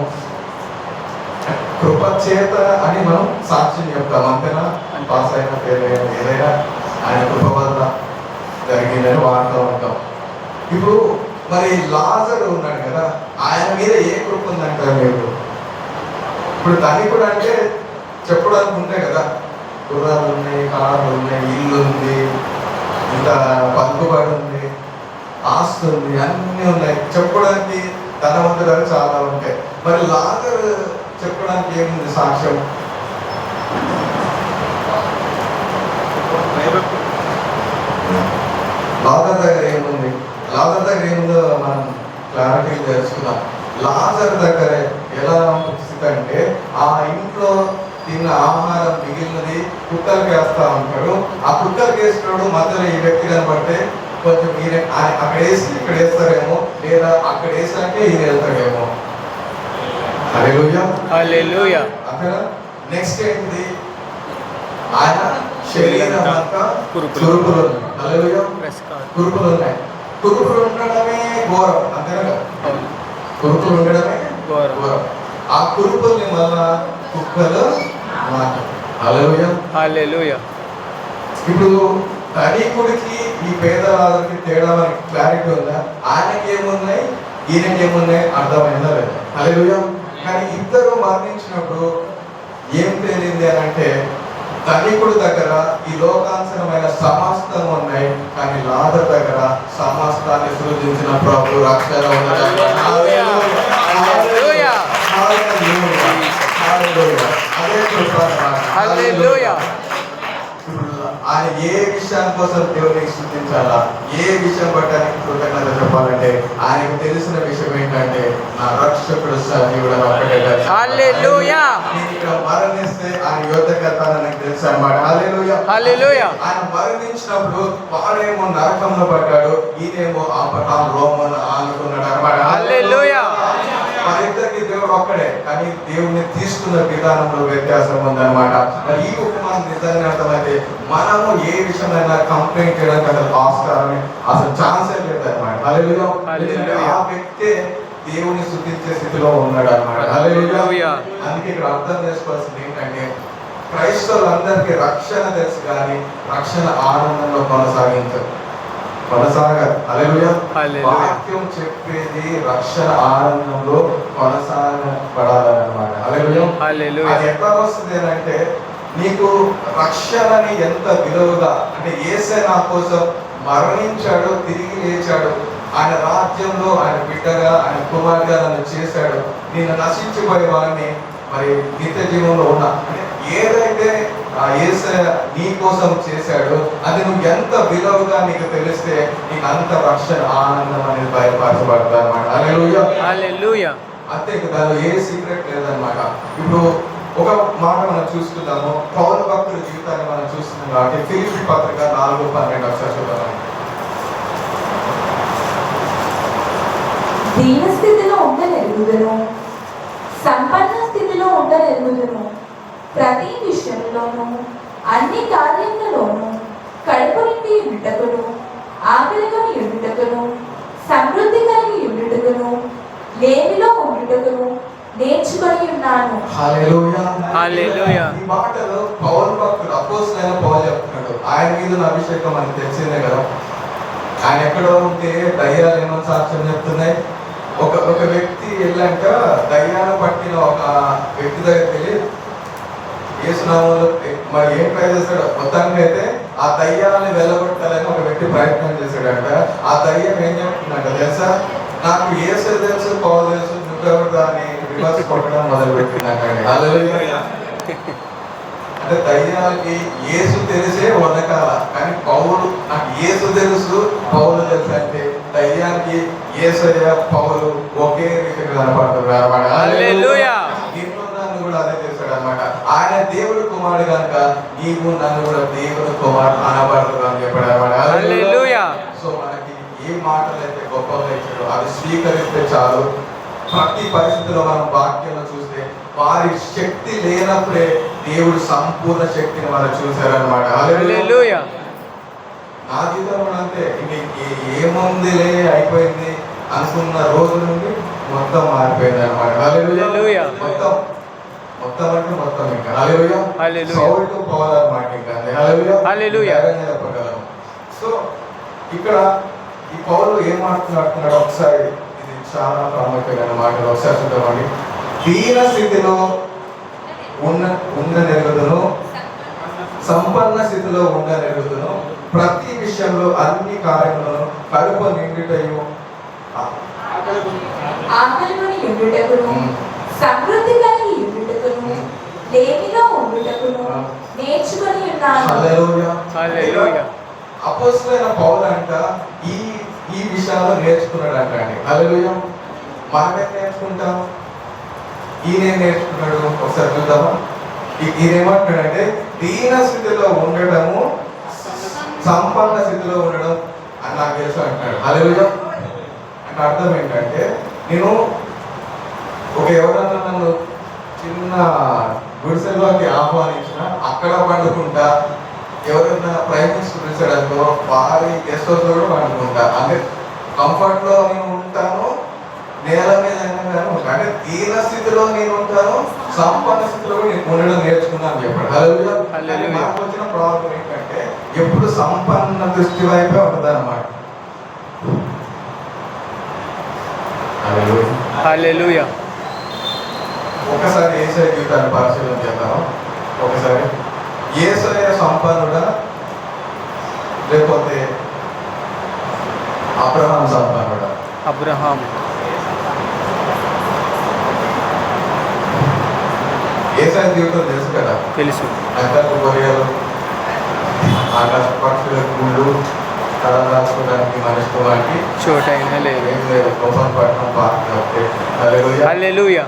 Speaker 1: కృప చేత అని మనం సాక్ష్యం చెప్తాం, అంతేనా? పాస్ అయినా ఫెయిల్ అయినా ఏదైనా ఆయన కృప వల్ల జరిగిందని వాడుతూ ఉంటాం. ఇప్పుడు మరి లాజరు ఉన్నాడు కదా, ఆయన మీద ఏ కృప ఉందంటారు మీరు? ఇప్పుడు ధనికుడు అంటే చెప్పడానికి ఉంటాయి కదా, గుర్రాలు ఉన్నాయి, కార్లు ఉన్నాయి, ఇల్లు ఉంది, ఇంత పలుకుబడి ఉంది, ఆస్తి ఉంది, అన్నీ ఉన్నాయి, చెప్పుకోవడానికి ధనవంతులు చాలా ఉంటాయి. మరి లాజరు చెప్పడానికి ఏముంది సాక్ష్యం? లాజర్ దగ్గర ఏముంది? లాజర్ దగ్గర ఏముందో మనం క్లారిటీ తెలుసుకుందాం. లాజర్ దగ్గర ఎలా స్థితి అంటే ఆ ఇంట్లో తిన్న ఆహారం మిగిలినది కుక్కలకి వేస్తా ఉంటాడు. ఆ కుక్కలకి వేసినాడు మధ్యలో ఈ వ్యక్తి కనబడితే కొంచెం ఈయన అక్కడ వేసి ఇక్కడ వేస్తారేమో, లేదా అక్కడ వేసాకే ఈయన వెళ్తాడేమో. హల్లెలూయా.
Speaker 2: హల్లెలూయా.
Speaker 1: అక్కడ నెక్స్ట్ ఏంటి? ఆయన శరీరం అంతా కురుపులు ఉన్నాయి. హల్లెలూయా. కురుపులు ఉన్నాయి. కురుపులు ఉండడమే ఘోరం, అంతేనా కదా?
Speaker 2: అవును.
Speaker 1: కురుపులు ఉండడమే
Speaker 2: ఘోరం.
Speaker 1: ఘోరం. ఆ కురుపుల్ని మళ్ళా కుక్కలు మాటలు. హల్లెలూయా.
Speaker 2: హల్లెలూయా.
Speaker 1: ఇప్పుడు ధనికుడికి ఈ పేదవాళ్ళకి తేడా మనకి క్లారిటీ ఉందా? ఆయనకి ఏమున్నాయి, ఈయనకి ఏమున్నాయి అర్థమైందా లేదా? హల్లెలూయా. కానీ ఇద్దరు మరణించినప్పుడు ఏం తేలింది అని అంటే, ధనికుడి దగ్గర ఈ లోకాంతరమైన సమస్తం ఉన్నాయి, కానీ లాజరు దగ్గర సమస్తాన్ని సృజించిన ప్రభు రక్షణ ఉన్నది.
Speaker 2: హల్లెలూయా. హల్లెలూయా.
Speaker 1: హల్లెలూయా. అదే కృప.
Speaker 2: హల్లెలూయా.
Speaker 1: ఆయన ఏ విషయం కోసం దేవునికి స్తుతించాలా, ఏ విషయం పట్టడానికి కృతజ్ఞత చెప్పాలంటే ఆయనకు తెలిసిన విషయం ఏంటంటే నా రక్షకుడు సజీవుడు ఒక్కటే.
Speaker 2: హల్లెలూయా.
Speaker 1: నేను ఇక్కడ మరణిస్తే ఆయన యోధకత్వాన్ని నాకు తెలుసు అన్నమాట. హల్లెలూయా.
Speaker 2: హల్లెలూయా.
Speaker 1: ఆయన మరణించినప్పుడు వాడేమో నరకంలో పడ్డాడు, ఈయనేమో ఆ రోమను ఆనుకున్నాడు అన్నమాట.
Speaker 3: హల్లెలూయా.
Speaker 1: వారిద్దరికి దేవుడు ఒక్కడే, కానీ దేవుని తీసుకున్న విధానంలో వ్యత్యాసం ఉందన్నమాట. మరి ఈ ఉపమానం నిజంగా అర్థమైతే మనము ఏ విషయమైనా కంప్లైంట్ చేయడానికి అసలు ఆస్కారం అసలు ఛాన్సే లేదన్నమాట. హల్లెలూయా. ఆ వ్యక్తే దేవుని స్తుతించే స్థితిలో ఉన్నాడు అన్నమాట. హల్లెలూయా. అందుకే ఇక్కడ అర్థం చేసుకోవాల్సింది ఏంటంటే, క్రైస్తవులందరికీ రక్షణ తెలుసు కానీ రక్షణ ఆనందంలో కొనసాగరు. హల్లెలూయా. వాక్యం చెప్పేది రక్షణ ఆనందంలో కొనసాగబడాలన్నమాట. హల్లెలూయా. అది ఎట్లా వస్తుంది అంటే, నీకు రక్షణని ఎంత విలువగా అంటే, యేసే నా కోసం మరణించాడు, తిరిగి లేచాడు, ఆయన రాజ్యంలో ఆయన బిడ్డగా ఆయన కుమారుగా నన్ను చేశాడు, నేను నశించిపోయే వాడిని మరి నిత్య జీవంలో ఉన్నా అంటే ఏదైతే ఆ యేసయ్య నీ కోసం చేశాడు అది నువ్వు ఎంత విలువగా నీకు తెలిస్తే నీకు అంత రక్షణ ఆనందం అనేది బయలుపరచబడతాయి అన్నమాట. హల్లెలూయా.
Speaker 2: హల్లెలూయా.
Speaker 1: అంతే, దానిలో ఏ సీక్రెట్ లేదన్నమాట. ఇప్పుడు ఒక మాట మనం చూసుకుందాము, పౌలు భక్తుల జీవితాన్ని మనం చూస్తున్నాం కాబట్టి ఫిలిప్పీ పత్రిక 4:12 ఒకసారి చూద్దాం.
Speaker 4: దీన స్థితిలో ఉండనెరుగుదును, సంపన్న స్థితిలో ఉండనెరుగుదును, ప్రతి విషయంలోనూ అన్ని కార్యములలోనూ కడుపు నిండి ఉండుటకును, ఆకలిగొని ఉండుటకును, సమృద్ధి కలిగి ఉండుటకును, లేమిలో ఉండుటకును నేర్చుకొని ఉన్నాను.
Speaker 1: హల్లెలూయా.
Speaker 2: హల్లెలూయా.
Speaker 1: ఈ మాటలు పౌలు భక్తుడు అపోస్తలుడైన పౌలు చెప్తున్నాడు. ఆయన మీద ఉన్న అభిషేకం మనకు తెలిసిందే కదా. ఆయన ఎక్కడో ఉంటే దయ్యాలు ఏమో సాక్ష్యం చెప్తున్నాయి. ఒక వ్యక్తి వెళ్ళాక దయ్యాలు పట్టిన ఒక వ్యక్తి దగ్గరికి వెళ్ళి యేసునామంలో మరి ఏం ట్రై చేస్తాడు, మొత్తానికి అయితే ఆ దయ్యాలని వెళ్ళగొట్టాలని ఒక వ్యక్తి ప్రయత్నం చేశాడంట. ఆ దయ్యం ఏం చెప్తుందంట తెలుసా, నాకు యేసు తెలుసు, పౌలు తెలుసు, నువ్వెవరు దాన్ని రివర్స్ కొట్టడం మొదలు పెట్టిందంట. హల్లెలూయా. అంటే దయ్యాలకి యేసు తెలిసే వనకాల, కానీ పౌలు నాకు యేసు తెలుసు పౌలు తెలుసు అంటే దయ్యానికి యేసయ్య పౌలు ఒకే రీతిగా కనపడుతున్నారు అన్నమాట.
Speaker 2: హల్లెలూయా.
Speaker 1: నిన్ను నన్ను కూడా అదే చేశాడు అన్నమాట. ఆయన దేవుడి కుమారుడు కనుక నీవు నన్ను కూడా దేవుడి కుమారుడు అనబడదు అని చెప్పాడు అన్నమాట.
Speaker 2: హల్లెలూయా.
Speaker 1: సో మనకి ఏ మాటలు అయితే గొప్పగా ఇచ్చాడో అవి స్వీకరిస్తే చాలు. ప్రతి పరిస్థితిలో మనం వాక్యంలో చూస్తే వారి శక్తి లేనప్పుడే దేవుడు సంపూర్ణ శక్తిని మనం చూశారనమాట.
Speaker 2: హల్లెలూయా.
Speaker 1: నా జీవితంలో అంతే, ఏముందిలే అయిపోయింది అనుకున్న రోజు నుండి మొత్తం మారిపోయింది అనమాట.
Speaker 2: హల్లెలూయా.
Speaker 1: మొత్తం అంటే మొత్తం ఇంకా హల్లెలూయా.
Speaker 2: హల్లెలూయా.
Speaker 1: సౌలుతో పోవాలన్నమాట ఇంకా.
Speaker 2: హల్లెలూయా.
Speaker 1: చెప్పగలం. సో ఇక్కడ ఈ పౌలు ఏం మాట్లాడుతున్నాడు ఒకసారి, ఇది చాలా ప్రాముఖ్యమైన మాటలు ఒకసారి చూద్దామండి. దీన స్థితిలో ఉండనెరుగుదును, సంపన్న స్థితిలో ఉండనెరుగుదును, ప్రతి విషయంలో అన్ని కార్యములను కడుపు నిండుటయు
Speaker 4: ఆకలిగొని ఉండుటకును, సమృద్ధి కలిగి ఉండుటకును, లేమిలో ఉండుటకును నేర్చుకొని ఉన్నాను.
Speaker 1: హల్లెలూయా.
Speaker 2: హల్లెలూయా.
Speaker 1: అపోస్తలుడైన పౌలు అంట ఈ విషయాల్లో నేర్చుకున్నాడు అంటండి. హల్లెలూయా. మనమేం నేర్చుకుంటాం, ఈయన నేర్చుకున్నాడు ఒకసారి చూద్దామా. ఈయన ఏమంటున్నాడంటే దీన స్థితిలో ఉండడము, సంపన్న స్థితిలో ఉండడం అని నాకు తెలుసు అంటున్నాడు. హల్లెలూయా. అంటే అర్థం ఏంటంటే, నేను ఎవరన్నా నన్ను చిన్న గుడిసెల్లోకి ఆహ్వానించిన అక్కడ పండుకుంటా, ఎవరైనా ప్రైమ్ మినిస్టర్ పిలిచాడనుకో వారి గెస్ట్ హౌస్ కూడా పండుకుంటా. అంటే కంఫర్ట్ లో నేను ఉంటాను, నేల మీద అయినా ఉంటాను, అంటే దీన స్థితిలో నేను ఉంటాను, సంపన్న స్థితిలో కూడా నేను ఉండడం నేర్చుకున్నాను చెప్పాడు. హల్లెలూయా.
Speaker 2: హల్లెలూయా.
Speaker 1: నాకు వచ్చిన ప్రాబ్లం ఏంటంటే ఎప్పుడు సంపన్న దృష్టి వైపే ఉంటుంది అన్నమాట.
Speaker 2: హల్లెలూయా.
Speaker 1: ఒకసారి యేసయ్య జీవితాన్ని పరిశీలన చేద్దాం. ఒకసారి యేసయ్య సంపన్నుడా లేకపోతే అబ్రహాం సంపన్నుడా?
Speaker 2: అబ్రహాం.
Speaker 1: యేసయ్య జీవితం తెలుసు కదా,
Speaker 2: తెలుసు.
Speaker 1: నక్కలు గొర్రెలు, ఆకాశ పక్షుల గుళ్ళు, కళ రాసుకోవడానికి మనిషి వాటికి
Speaker 2: చోటైనా లేదు.
Speaker 1: ఏం లేదు, గొప్ప పట్టణం పార్క్ అంతే. హల్లెలూయా.
Speaker 2: హల్లెలూయా.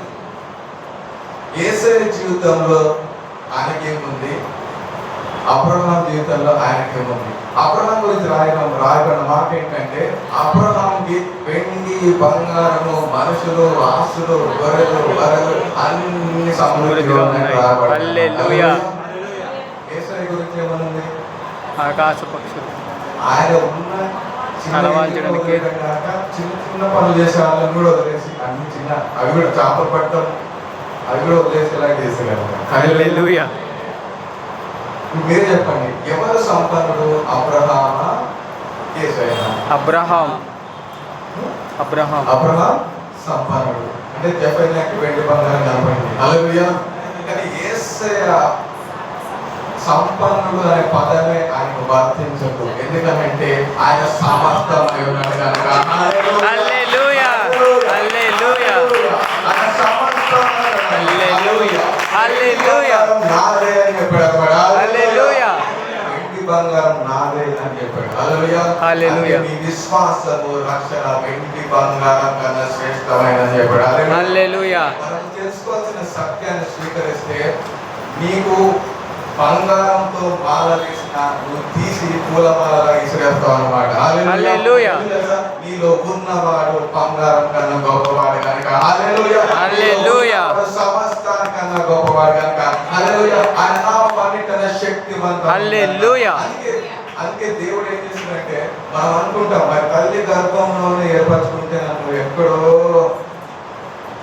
Speaker 1: యేసయ్య జీవితంలో ఆయనకేముంది, అబ్రహాం జీవితంలో ఆయనకేముంది? అబ్రహాం గురించి రాయబడిన మాట ఏంటంటే అబ్రహాంకి వెండి, బంగారము, మనుషులు, ఆస్తులు, గొర్రెలు, బర్రెలు అన్ని సమృద్ధిగా ఉన్నాయని రాయబడింది.
Speaker 2: హల్లెలూయా.
Speaker 1: యేసయ్య గురించి ఏమనుంది?
Speaker 2: ఆకాశ పక్షులు.
Speaker 1: ఆయన ఉన్న చిన్న
Speaker 2: కలవాల్చడానికి
Speaker 1: ఇల్లు కాక చిన్న చిన్న పనులు చేసే వాళ్ళని కూడా వదిలేసి అన్ని చిన్న అవి కూడా చేపలు పట్టడం అవి కూడా వదిలేసేలా చేసేవాళ్ళు.
Speaker 2: హల్లెలూయా.
Speaker 1: మీరే చెప్పండి, ఎవరు సంపన్నుడు, అబ్రహామా యేసయ్యనా?
Speaker 2: అబ్రహాం. అబ్రహాం.
Speaker 1: అబ్రహాం సంపన్నుడు అంటే జఫన్యాకి వెండి బంగారం కనపడింది. హల్లెలూయా. కానీ యేసయ్య సంపన్నుడు అనే పదమే ఆయనకు వర్తించదు. ఎందుకంటే ఆయన సమస్తమై ఉన్నాడు కనుక.
Speaker 2: హల్లెలూయా. హల్లెలూయా.
Speaker 1: ఆయన సమస్తమై ఉన్నాడు.
Speaker 2: హల్లెలూయా. హల్లెలూయా.
Speaker 1: నాదే అని చెప్పాడు.
Speaker 2: హల్లెలూయా.
Speaker 1: వెండి బంగారం నాదే అని చెప్పాడు. హల్లెలూయా.
Speaker 2: హల్లెలూయా.
Speaker 1: మీ విశ్వాసము రక్షణ వెండి బంగారం కన్నా శ్రేష్టమైనని చెప్పాడు.
Speaker 2: హల్లెలూయా.
Speaker 1: మనం తెలుసుకోవాల్సిన సత్యాన్ని స్వీకరిస్తే నీకు బంగారంతో మాల వేసిన నువ్వు తీసి పూలమాలగా ఇసిరేస్తావు అన్నమాట.
Speaker 2: హల్లెలూయా.
Speaker 1: నీలో ఉన్నవాడు బంగారం కన్నా గొప్పవాడు కనుక. హల్లెలూయా.
Speaker 2: హల్లెలూయా.
Speaker 1: సమస్తానికన్నా గొప్పవాడు కనుక. హల్లెలూయా. ఆయన నామం అన్నిటికన్నా శక్తివంతం.
Speaker 2: హల్లెలూయా.
Speaker 1: అందుకే దేవుడు ఏం చేసిందంటే మనం అనుకుంటాం మరి తల్లి గర్భంలోనే ఏర్పరచుకుంటే నన్ను ఎక్కడో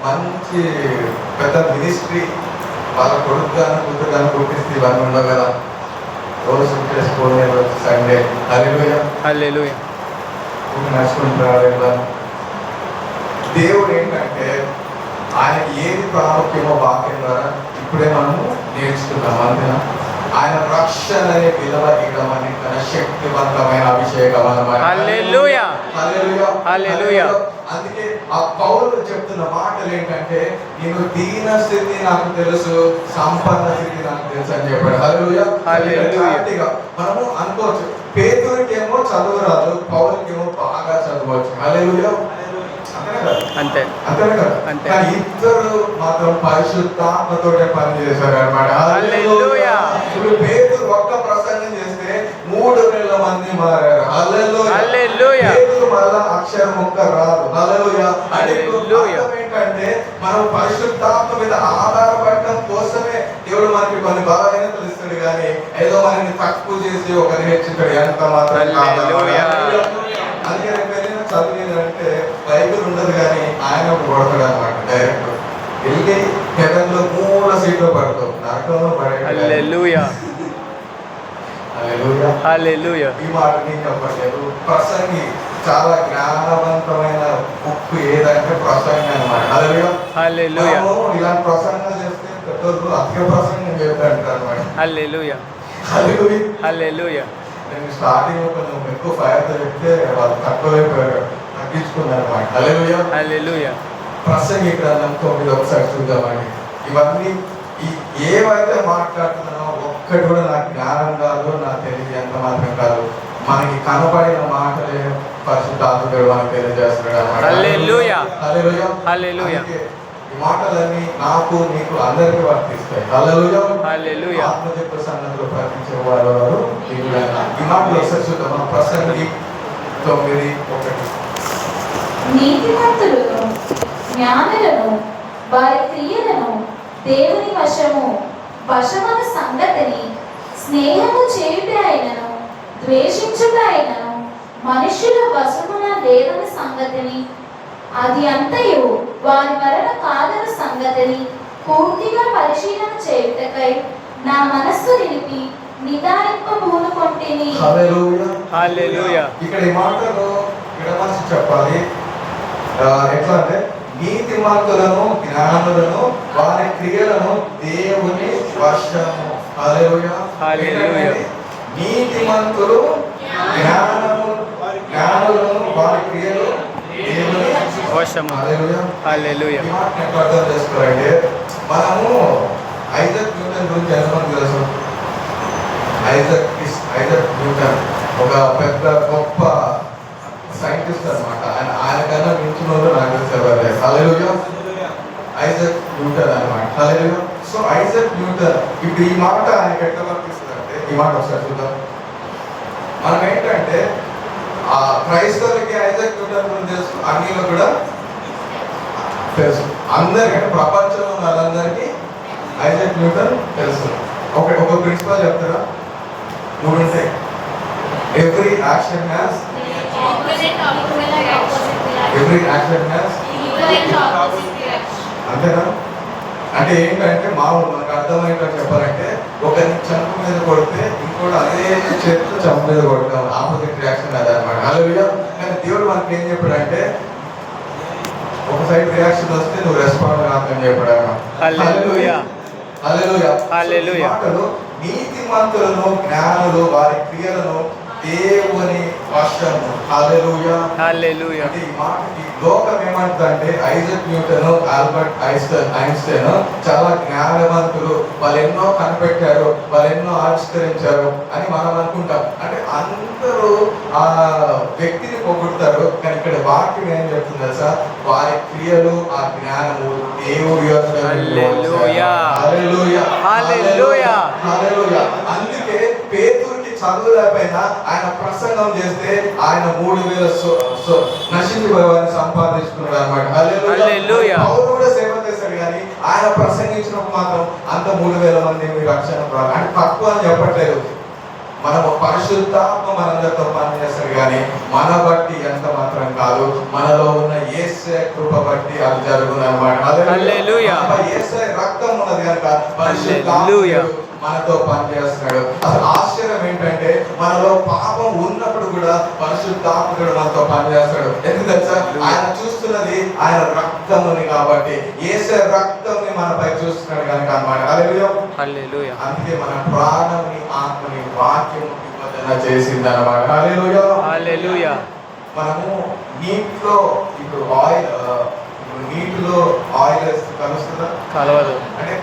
Speaker 1: మంచి పెద్ద మినిస్ట్రీ వాళ్ళ కొడుకు కానీ కూతురు కానీ పుట్టిస్తే ఇవన్నీ ఉండవు కదా. రోజు చేసుకోండి, రోజు సండే. హల్లెలూయా.
Speaker 2: హల్లెలూయా.
Speaker 1: నడుచుకుంటున్నాడు. దేవుడు ఏంటంటే ఆయన ఏది ప్రాముఖ్యమో వాక్యం ద్వారా ఇప్పుడే మనము నేర్చుకున్నాం. అంతేనా? ఆయన రక్షణ అనే విలువ ఇవ్వడం అన్నిటికన్నా శక్తివంతమైన అభిషేకం అన్నమాట.
Speaker 2: హల్లెలూయా.
Speaker 1: హల్లెలూయా.
Speaker 2: హల్లెలూయా.
Speaker 1: అందుకే ఆ పౌలు చెప్తున్న మాటలు ఏంటంటే నేను దీన స్థితి నాకు తెలుసు, సంపన్న స్థితి నాకు తెలుసు అని చెప్పాడు. హల్లెలూయా.
Speaker 2: హల్లెలూయా.
Speaker 1: మనము అనుకోవచ్చు పేతురికేమో చదువు రాదు, పౌలుకేమో బాగా చదవచ్చు. హల్లెలూయా.
Speaker 2: అంతే.
Speaker 1: అంతేనే కదా.
Speaker 2: అంతే.
Speaker 1: కానీ ఇద్దరు మాత్రం పరిశుద్ధాత్మతోటే పని చేశారు అన్నమాట.
Speaker 2: హల్లెలూయా.
Speaker 1: ఇప్పుడు పేతురు ఒక్క ప్రసంగం చేస్తే 3,000 మంది మారారు. హల్లెలూయా.
Speaker 2: హల్లెలూయా.
Speaker 1: పేతురు మళ్ళా అక్షరం ముక్క రాదు. హల్లెలూయా. అంటే
Speaker 2: హల్లెలూయా.
Speaker 1: అర్థం ఏంటంటే మనం పరిశుద్ధాత్మ మీద ఆధారపడటం కోసమే దేవుడు మనకి కొన్ని బలహీనతలు ఇస్తాడు, కానీ ఏదో మనని తక్కువ చేసి ఒకరిని హెచ్చించాడు ఎంత మాత్రం కాదు.
Speaker 2: హల్లెలూయా.
Speaker 1: అందుకే రేపు చదివేదంటే బైబిల్ ఉండదు కానీ ఆయన కొడతాడు అనమాట. డైరెక్ట్ వెళ్ళి హెవెన్ లో 3 సీట్లు పడతావు, నరకంలో పడే.
Speaker 2: హల్లెలూయా.
Speaker 1: హల్లెలూయా.
Speaker 2: హల్లెలూయా.
Speaker 1: ఈ మాట నేను చెప్పట్లేదు, ప్రసంగి చాలా జ్ఞానవంతమైన బుక్ ఏదంటే ప్రసంగి అనమాట. హల్లెలూయా.
Speaker 2: హల్లెలూయా.
Speaker 1: ఇలాంటి ప్రసంగం చేస్తే పెద్దలు అధిక ప్రసంగం చేస్తాడు అనమాట.
Speaker 2: హల్లెలూయా.
Speaker 1: హల్లెలూయా.
Speaker 2: హల్లెలూయా.
Speaker 1: నేను స్టార్టింగ్ కొంచెం ఎక్కువ ఫైర్తో చెప్తే వాళ్ళు తక్కువ తగ్గించుకున్నారు అనమాట. హల్లెలూయా.
Speaker 2: హల్లెలూయా.
Speaker 1: ప్రసంగి గ్రంథం 9 ఒకసారి చూద్దామండి. ఇవన్నీ ఏవైతే మాట్లాడుతున్నానో ఒక్కటి కూడా నాకు జ్ఞానం కాదు, నాకు తెలియదు ఎంత మాత్రం కాదు. మనకి కనపడిన మాటలే పరిశుద్ధాత్ముడు మనకు తెలియజేస్తున్నాడు అన్నమాట.
Speaker 2: హల్లెలూయా.
Speaker 1: హల్లెలూయా.
Speaker 2: హల్లెలూయా.
Speaker 1: ఈ మాటలన్నీ నాకు నీకు అందరికీ వర్తిస్తాయి. హల్లెలూయా.
Speaker 2: హల్లెలూయా.
Speaker 1: ఆత్మజీవ సన్నతులు ప్రకటించే వారు ఈ మాటలు ఒకసారి చూద్దాం. మన ప్రసంగి 9:1.
Speaker 4: నీతిమంతులను జ్ఞానులను వారి క్రియలను దేవుని వశమను సంగతిని స్నేహము చేయుట అయినను ద్వేషించుట అయినను మనుష్యుల వశమున లేవని సంగతిని, అది అంతయు వారి వలన కాదని సంగతిని పూర్తిగా పరిశీలన చేయుటకై నా మనస్సు నిలిపి నిదానింపబూనుకొంటిని.
Speaker 1: హల్లెలూయా.
Speaker 2: హల్లెలూయా.
Speaker 1: ఇక్కడ ఈ మాటలు విడమర్చి చెప్పాలి. ఎట్లా అంటే నీతిమంతులను జ్ఞానులను వారి క్రియలను దేవుని వశము. హల్లెలూయా.
Speaker 2: హల్లెలూయా.
Speaker 1: నీతిమంతులు జ్ఞానులను వారి క్రియలు దేవుని
Speaker 2: వశము.
Speaker 1: హల్లెలూయా.
Speaker 2: హల్లెలూయా.
Speaker 1: ఈ మాటను ఎట్లా అర్థం చేసుకోవాలంటే మనము ఐజాక్ న్యూటన్ గురించి ఎంతమంది తెలుసు? ఐజాక్ న్యూటన్ ఒక పెద్ద గొప్ప సైంటిస్ట్ అన్నమాట. ఆయన కన్నా మించిన వాళ్ళు నాకు తెలిసేవారు. హల్లెలూయా. ఐజాక్ న్యూటన్ అన్నమాట. హల్లెలూయా. సో ఐజాక్ న్యూటన్ ఇప్పుడు ఈ మాట ఆయనకి ఎట్లా వర్తిస్తుందంటే, ఈ మాట ఒకసారి చూద్దాం. మనం ఏంటంటే ఆ క్రైస్తవులకి ఐజాక్ న్యూటన్ గురించి తెలుసు, అన్నిలో కూడా తెలుసు. అందరికంటే ప్రపంచంలో ఉన్న వాళ్ళందరికీ ఐజాక్ న్యూటన్ తెలుసు. ఒక ప్రిన్సిపల్ చెప్తారా? 3 ఉంటాయి. ఎవ్రీ యాక్షన్ హ్యాస్ అంతేనా? అంటే ఏంటంటే మామూలు మనకు అర్థమయ్యేటట్టు చెప్పాలంటే ఒకరిని చంప మీద కొడితే ఇంకోటి అదే చేతితో చంప మీద కొడతాం. ఆపోజిట్ రియాక్షన్ అదే అనమాట. హల్లెలూయా. కానీ దేవుడు మనకి ఏం చెప్పాడంటే ఒక సైడ్ రియాక్షన్ వస్తే నువ్వు రెస్పాండ్ కాదని చెప్పాడు.
Speaker 2: హల్లెలూయా.
Speaker 1: హల్లెలూయా.
Speaker 2: హల్లెలూయా.
Speaker 1: మాటలు నీతిమంతులను జ్ఞానులు వారి క్రియలను దేవుని వశము. హల్లెలూయా.
Speaker 2: హల్లెలూయా.
Speaker 1: అంటే ఈ మాటకి లోకం ఏమంటుందంటే ఐజాక్ న్యూటన్, ఆల్బర్ట్ ఐన్స్టైన్ చాలా జ్ఞానవంతులు, వాళ్ళు ఎన్నో కనిపెట్టారు, వాళ్ళు ఎన్నో ఆవిష్కరించారు అని మనం అనుకుంటాం. అంటే అందరూ ఆ వ్యక్తిని పొగుడతారు. కానీ ఇక్కడ వాక్యం ఏం చెప్తుంది తెలుసా? వారి క్రియలు ఆ జ్ఞానము దేవుడి యొక్క.
Speaker 2: హల్లెలూయా.
Speaker 1: హల్లెలూయా.
Speaker 2: హల్లెలూయా.
Speaker 1: హల్లెలూయా. అందుకే పేతురుకి చదువు లేకపోయినా ఆయన ప్రసంగం చేస్తే ఆయన 3000 నశించిపోయేవారిని సంపాదించుకున్నాడు అనమాట.
Speaker 2: హల్లెలూయా.
Speaker 1: పౌలు కూడా సేవ చేశాడు, కానీ ఆయన ప్రసంగించినప్పుడు మాత్రం అంత 3000 మంది మీ రక్షణ అంటే తక్కువ అని చెప్పట్లేదు. మనము పరిశుద్ధాత్మ మనందరితో పనిచేస్తాడు, కానీ మన బట్టి ఎంత మాత్రం కాదు, మనలో ఉన్న యేసే కృప బట్టి అది జరుగుతుంది అనమాట.
Speaker 2: హల్లెలూయా.
Speaker 1: యేసే రక్తం ఉన్నది కనుక పరిశుద్ధాత్మ మనతో పనిచేస్తున్నాడు. అసలు ఆశ్చర్యం ఏంటంటే మనలో పాపం ఉన్నప్పుడు కూడా పరిశుద్ధాత్ముడు మనతో పనిచేస్తాడు. ఎందుకు తెలుసా? ఆయన చూస్తున్నది ఆయన రక్తముని కాబట్టి, యేసే రక్తంని మనపై చూస్తున్నాడు కనుక అన్నమాట.
Speaker 2: హల్లెలూయా.
Speaker 1: అందుకే మన ప్రాణముని ఆత్మని వాక్యము విభజన చేసింది అన్నమాట.
Speaker 2: హల్లెలూయా.
Speaker 1: మనము నీటిలో ఇప్పుడు నీటిలో ఆయిల్ వేస్తే కలుస్తుందా?
Speaker 2: కలవదు.
Speaker 1: అంటే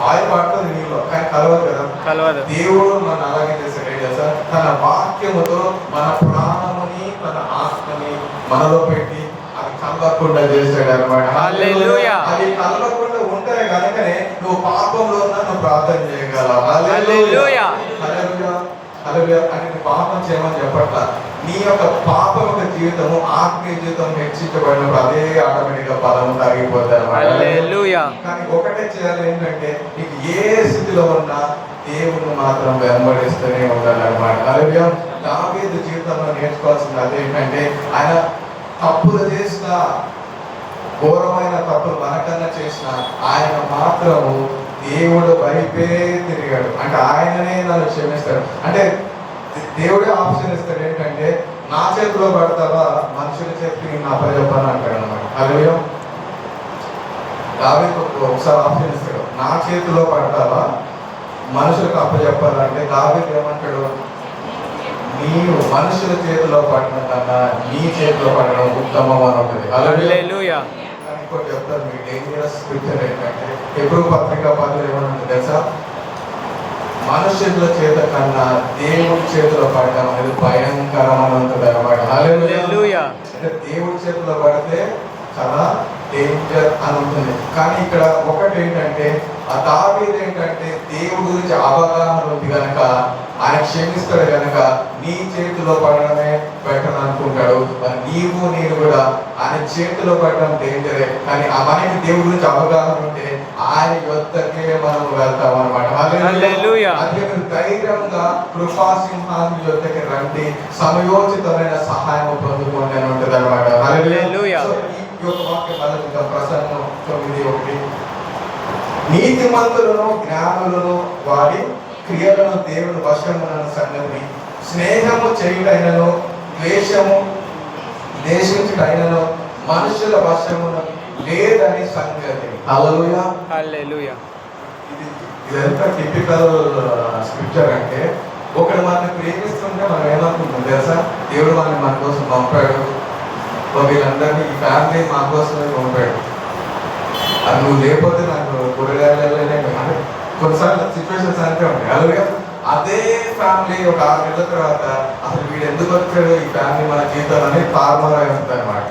Speaker 1: ఆయిల్ వాడుతుంది నీళ్ళు, కానీ కలవదు కదా.
Speaker 2: కలవదు.
Speaker 1: దేవుడు మన అలాగే చేశాడు. ఏం చేస్తా? తన వాక్యముతో మన ప్రాణముని తన ఆత్మని మనలో పెట్టి అది కలవకుండా చేశాడు అనమాట.
Speaker 2: హల్లెలూయా.
Speaker 1: అది కలవకుండా ఉంటే కనుకనే నువ్వు పాపంలో ఉన్నా నువ్వు ప్రార్థన చేయగలవు.
Speaker 2: హల్లెలూయా.
Speaker 1: హల్లెలూయా. హల్లెలూయా. అంటే నువ్వు పాపం చేయమని చెప్పట్లా. నీ యొక్క పాప యొక్క జీవితము ఆత్మీయ జీవితం హెచ్చించబడినప్పుడు అదే ఆటోమేటిక్ గా బలము తగ్గిపోతుంది అన్నమాట.
Speaker 2: హల్లెలూయా.
Speaker 1: కానీ ఒకటే చేయాలి ఏంటంటే నీకు ఏ స్థితిలో ఉన్నా దేవుని మాత్రం వెంబడిస్తూనే ఉండాలన్నమాట. హల్లెలూయా. దావీదు జీవితంలో నేర్చుకోవాల్సింది అదేంటంటే ఆయన తప్పులు చేసిన, ఘోరమైన తప్పులు మనకన్నా చేసిన ఆయన మాత్రము దేవుడు వైపే తిరిగాడు. అంటే ఆయననే నన్ను క్షమిస్తాడు. అంటే దేవుడే ఆప్షన్ ఇస్తాడు ఏంటంటే నా చేతిలో పడతావా మనుషుల చేతికి నేను అప్పచెప్పాను అంటాడు అనమాట. హల్లెలూయా. దావీదు ఒకసారి ఆప్షన్ ఇస్తాడు, నా చేతిలో పడతావా మనుషులకు అప్పచెప్పాలంటే దావీదు ఏమంటాడు? నీవు మనుషుల చేతిలో పడడం కన్నా నీ చేతిలో పడడం ఉత్తమం అని ఉంటుంది.
Speaker 2: హల్లెలూయా.
Speaker 1: ఇంకోటి చెప్తాను మీకు డేంజరస్ స్క్రిప్చర్ ఏంటంటే హెబ్రీ పత్రిక 10 ఏమనుంటుంది తెలుసా? మనుషుల చేత కన్నా దేవుడి చేతిలో పడడం అనేది భయంకరమని ఉంటుంది అనమాట.
Speaker 2: హల్లెలూయా.
Speaker 1: అంటే దేవుడి చేతిలో పడితే చాలా డేంజర్ అని ఉంటుంది. కానీ ఇక్కడ ఒకటి ఏంటంటే ఆ దావీదు ఏంటంటే దేవుడి గురించి అవగాహన ఉంది కనుక ఆయన క్షమిస్తాడు కనుక నీ చేతిలో పడడమే బెటర్ అనుకుంటాడు. మరి నేను కూడా ఆయన చేతిలో పడడం డేంజరే. కానీ మనకి దేవుడి గురించి అవగాహన ఉంటే ఆయన యొద్దకే మనం వెళ్తాం అనమాట.
Speaker 2: హల్లెలూయా.
Speaker 1: అందుకే మీరు ధైర్యంగా కృపాసింహాన్ని యొద్దకి రండి, సమయోచితమైన సహాయం పొందుకోండి అని ఉంటుంది అనమాట.
Speaker 2: హల్లెలూయా.
Speaker 1: ఈ యొక్క వాక్యం మొదటిగా ప్రసంగం 9:1. నీతిమంతులను జ్ఞానులను వారి క్రియలను దేవుని వశమునను సంగతి స్నేహము చేయుటైనను ద్వేషము దేశించుటైనను మనుషుల వశమున లేదని సంగతి. హల్లెలూయా.
Speaker 2: హల్లెలూయా.
Speaker 1: ఇది ఎంత టిపికల్ స్క్రిప్చర్ అంటే, ఒకడు మనల్ని ప్రేమిస్తుంటే మనం ఏమనుకుంటాం తెలుసా? దేవుడు మనల్ని మన కోసం పంపాడు, వీళ్ళందరినీ ఈ ఫ్యామిలీ మా కోసమే పంపాడు, అది నువ్వు లేకపోతే నాకు కూరగాయలనే. అంటే కొన్నిసార్లు సిచ్యువేషన్స్ అంటే ఉంటాయి. అలాగే అదే ఫ్యామిలీ ఒక 6 నెలల తర్వాత అసలు వీడు ఎందుకు వచ్చాడు ఈ ఫ్యామిలీ మన జీవితం అనేది ఫార్మర్ అయి ఉంటుంది అనమాట.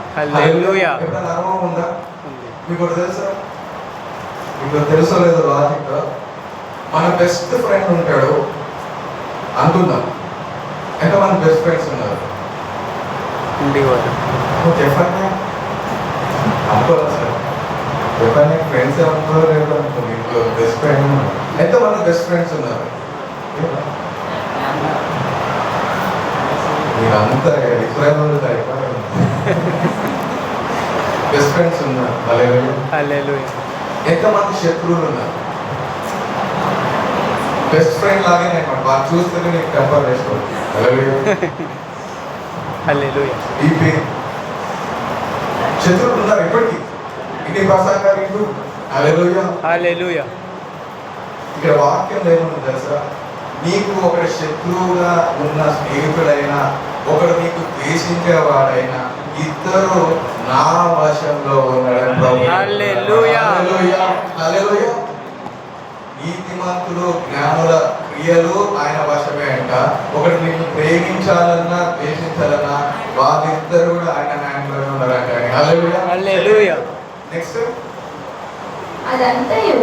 Speaker 1: ఎప్పుడైనా అనుభవం ఉందా? మీకు ఒకటి తెలుసా? మీకు తెలుసో లేదో లాజిక్, మన బెస్ట్ ఫ్రెండ్ ఉంటాడు అనుకుందాం. ఎంతమంది బెస్ట్ ఫ్రెండ్స్ ఉన్నారు? చెప్పండి. అనుకోవాలి సార్, చెప్పండి. ఫ్రెండ్స్ ఏమనుకోరు లేదు అనుకో, మీకు బెస్ట్ ఫ్రెండ్ ఎంతమంది బెస్ట్ ఫ్రెండ్స్ ఉన్నారు? మీరంతా ఇస్రాయేల్ బెస్ట్ ఫ్రెండ్స్ ఉన్నారు. హల్లెలూయా. ఎంతమంది శత్రువులు ఉన్నారు? బెస్ట్ ఫ్రెండ్ లాగే నేను వాళ్ళు చూస్తే నీకు టెంపర్ వేసుకోవాలి. శత్రువులు ఉన్నారు ఇప్పటికీ, ఇన్ని ప్రసంగాలు ఇంటూ. హల్లెలూయా. ఇక్కడ వాక్యం ఏమన్నా తెలుసా? నీకు ఒకటి శత్రువుగా ఉన్న స్నేహితుడైనా, ఒకడు నీకు ద్వేషించేవాడైనా, ఇద్దరు నా వశంలో ఉన్నాడని.
Speaker 2: హల్లెలూయా.
Speaker 1: హల్లెలూయా. నీతిమంతులు జ్ఞానుల క్రియలు ఆయన వశమే అంట. ఒకటి నీకు ప్రేమించాలన్నా ద్వేషించాలన్నా వాళ్ళిద్దరు కూడా ఆయన హ్యాండ్లోనే ఉన్నారంట.
Speaker 2: హల్లెలూయా.
Speaker 1: నెక్స్ట్,
Speaker 4: అదంతయు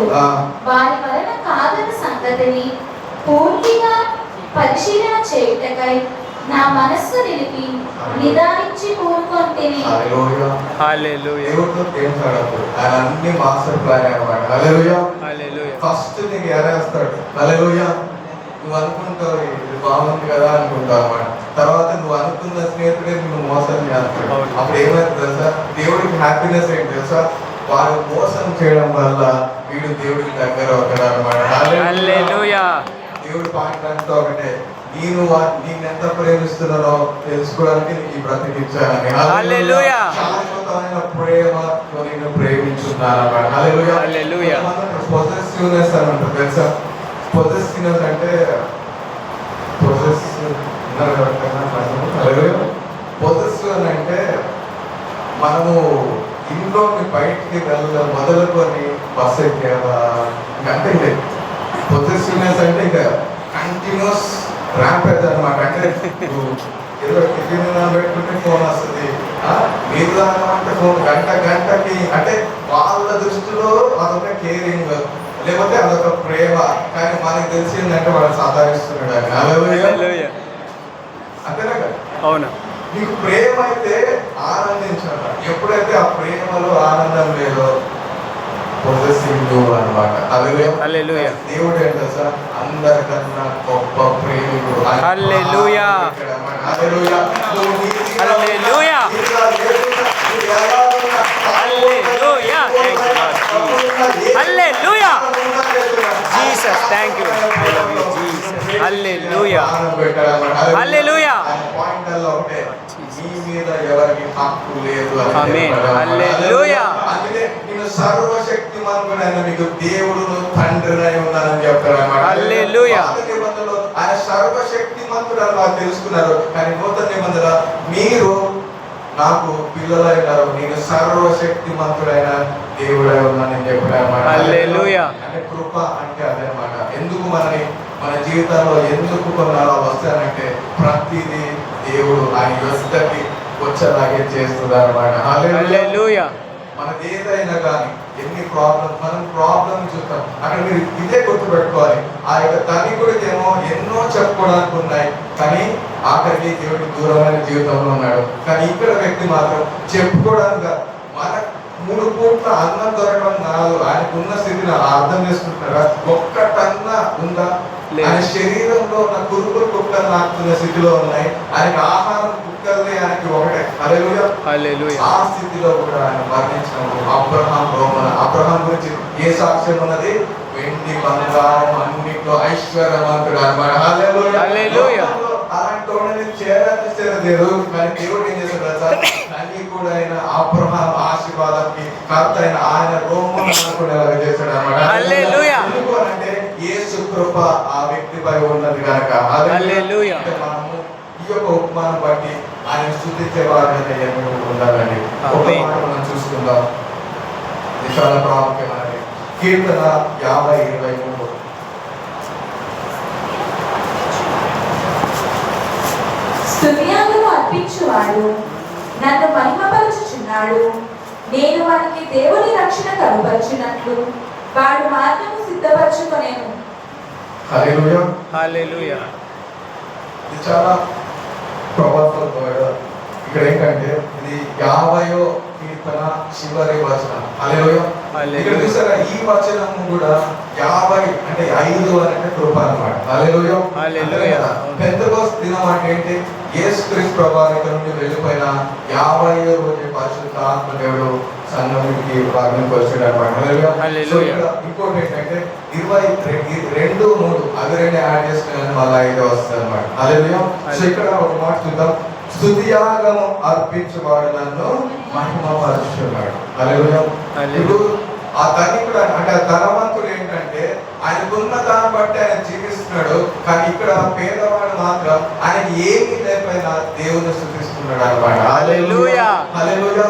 Speaker 4: వారి వలన కాదని సంగతిని పూర్తిగా పరిశీలన చేయుటకై నా మనస్సు నిలిపి నిదానించి కూరుకొంటిని.
Speaker 1: దేవుడితో గేమ్స్ ఆడప్పుడు ఆయన అన్ని మాస్టర్ ప్లాన్ అన్నమాట. హల్లెలూయా. ఫస్ట్ నీకు ఎరేస్తాడు. హల్లెలూయా. నువ్వు అనుకుంటావు ఇది బాగుంది కదా అనుకుంటావు అన్నమాట. తర్వాత నువ్వు అనుకున్న స్నేహితుడే నువ్వు మోసం చేస్తాడు. అప్పుడు ఏమైంది తెలుసా? దేవుడికి హ్యాపీనెస్ ఏంటి తెలుసా? వాడు మోసం చేయడం వల్ల వీడు దేవుడికి దగ్గర అవుతాడు అన్నమాట.
Speaker 2: హల్లెలూయా.
Speaker 1: దేవుడి పాయింట్ అంతా ఒకటే, నేను ఎంత ప్రేమిస్తున్నానో తెలుసుకోవడానికి నీకు ఈ బ్రతికిచ్చానని.
Speaker 2: హల్లెలూయా.
Speaker 1: శాశ్వతమైన ప్రేమతో నేను ప్రేమించున్నాను అన్నమాట. హల్లెలూయా. పొసెసివ్నెస్ అని ఉంటుంది తెలుసా? పొసెసివ్నెస్ అంటే పొసెసివ్ అని అంటే మనము ఇంట్లోని బయటికి మొదలుకొని బస్సు ఎక్కేవా అంటే పొసెసివ్నెస్ అంటే ఇక కంటిన్యూస్ ర్యాంపేజ్ అనమాట. అంటే ఏదో టిఫిన్ పెట్టుకుంటే ఫోన్ వస్తుంది, మీరు దానిమంటే ఫోన్ గంటకి. అంటే వాళ్ళ దృష్టిలో అదొక కేరింగ్, లేకపోతే అదొక ప్రేమ. కానీ మనకి తెలిసిందంటే వాడు సతాయిస్తున్నాడు అని. అంతేనా కదా?
Speaker 2: అవును.
Speaker 1: నీకు ప్రేమ అయితే ఆనందించాల. ఎప్పుడైతే ఆ ప్రేమలో ఆనందం లేదో పొసెసివ్ అన్నమాట.
Speaker 2: హల్లెలూయా.
Speaker 1: దేవుడు ఏంటో సార్ అందరికన్నా గొప్ప ప్రేమికుడు.
Speaker 2: Hallelujah.
Speaker 1: Hallelujah.
Speaker 2: Hallelujah. Hallelujah. Hallelujah. Jesus thank you. I love you Jesus. Hallelujah. Hallelujah.
Speaker 1: పాయింట్లలో ఉంటే నీ మీద ఎవరికి హక్కు లేదు అని.
Speaker 2: ఆమేన్. హల్లెలూయా.
Speaker 1: అందుకే నేను సర్వశక్తిమంతుడైన మీకు దేవుడును తండ్రినై ఉన్నానని చెప్తారు అన్నమాట.
Speaker 2: హల్లెలూయా.
Speaker 1: పాత నిబంధనలో ఆయన సర్వశక్తిమంతుడు అని వాళ్ళు తెలుసుకున్నారు. కానీ నూతన నిబంధన మీరు నాకు పిల్లలైనారు, నేను సర్వశక్తిమంతుడైన దేవుడై ఉన్నానని చెప్పాడు అన్నమాట.
Speaker 2: హల్లెలూయా.
Speaker 1: అంటే కృప అంటే అదే అన్నమాట. ఎందుకు మన జీవితంలో ఎందుకు కొన్నాళ్ళు వస్తానంటే ప్రతిదీ దేవుడు ఆయన యొద్దకి వచ్చేలాగే చేస్తుంది అన్నమాట.
Speaker 2: హల్లెలూయా.
Speaker 1: మనది ఏదైనా కానీ ఎన్ని మనం ప్రాబ్లం చూస్తాం. అక్కడ మీరు ఇదే గుర్తుపెట్టుకోవాలి, ఆ యొక్క ధనికుడికి ఏమో ఎన్నో చెప్పుకోవడానికి ఉన్నాయి, కానీ ఆఖరికి దేవుడికి దూరమైన జీవితంలో ఉన్నాడు. కానీ ఇక్కడ వ్యక్తి మాత్రం చెప్పుకోవడానికి మన 3 పూట్ల అన్నం దొరకడం కాదు, ఆయనకున్న స్థితిని చెప్తున్నా అర్థం చేసుకుంటున్నారా? ఒక్క టన్నా ఉందా?
Speaker 2: లేదు.
Speaker 1: ఆయన శరీరంలో ఉన్న కురుకులు కుక్కలు నాకుతున్న స్థితిలో ఉన్నాయి. ఆయనకి ఆహారం కుక్కల్ని ఆయనకి ఒకటే. హల్లెలూయా.
Speaker 2: హల్లెలూయా.
Speaker 1: ఆ స్థితిలో కూడా ఆయన మరణించినప్పుడు అబ్రహాం గురించి ఏ సాక్ష్యం ఉన్నది? వెండి బంగారం అన్నిట్లో ఐశ్వర్యవంతుడు అన్నమాట. హల్లెలూయా.
Speaker 2: హల్లెలూయా.
Speaker 1: అలాంటి వాడిని చేరలేదు. కానీ దేవుడు ఏం చేశాడు సార్? అన్ని కూడా ఆయన అబ్రహాం ఆశీర్వాదానికి కర్త అయిన ఆయన రోమన్ అనుకునేలాగా చేశాడు అన్నమాట.
Speaker 2: హల్లెలూయా.
Speaker 1: ఎందుకు అంటే యేసు కృప ఆ వ్యక్తిపై ఉన్నది కనుక.
Speaker 2: హల్లెలూయా.
Speaker 1: మనము ఈ యొక్క ఉపమానం బట్టి ఆయన స్తుతించే వారిని ఉండాలండి. ఒక మాట మనం చూసుకుందాం. ఇది చాలా ప్రాముఖ్యమైనది. కీర్తన 50:23.
Speaker 3: స్తుతియాగము అర్పించువాడు నన్ను మహిమపరచుచున్నాడు. నేను వానికి దేవుని రక్షణ కనుపరచునట్లు వాడు మార్గము సిద్ధపరచుకొనేను.
Speaker 1: హల్లెలూయా.
Speaker 2: హల్లెలూయా.
Speaker 1: ఇది చాలా పవర్ఫుల్ వర్డ్. ఇక్కడ ఏంటంటే ఇది 50వ కీర్తన చివరి వచనం. హల్లెలూయా. ఇక్కడ చూసారా ఈ వచనం కూడా 50 అంటే 5 అంటే కృప అన్నమాట. హల్లెలూయా.
Speaker 2: హల్లెలూయా.
Speaker 1: పెంతెకోస్తు దినం అంటే ఏంటి? యేసుక్రీస్తు ప్రభువు ఇక్కడ నుండి వెళ్ళిపోయిన 50వ రోజు పరిశుద్ధాత్మ దేవుడు సంఘానికి భాగంకి వచ్చాడు అన్నమాట. హల్లెలూయా. ఇంకోటి ఏంటంటే 22-3 అవి రెండు యాడ్ చేసుకుని మళ్ళీ 5 వస్తుంది అన్నమాట. హల్లెలూయా. సో ఇక్కడ ఒక మాట చూద్దాం. స్తుతియాగము అర్పించువాడు నన్ను మహిమపరుచున్నాడు. హల్లెలూయా. ఇప్పుడు ఆ ధనికుడు అంటే ఆ ధనవంతుడు ఏంటంటే ఆయనకున్న దాన్ని బట్టి ఆయన జీవిస్తున్నాడు. కానీ ఇక్కడ పేదవాడు మాత్రం ఆయన ఏమీ లేకపోయినా దేవుని స్తుతిస్తున్నాడు అన్నమాట.
Speaker 2: హల్లెలూయా.
Speaker 1: హల్లెలూయా.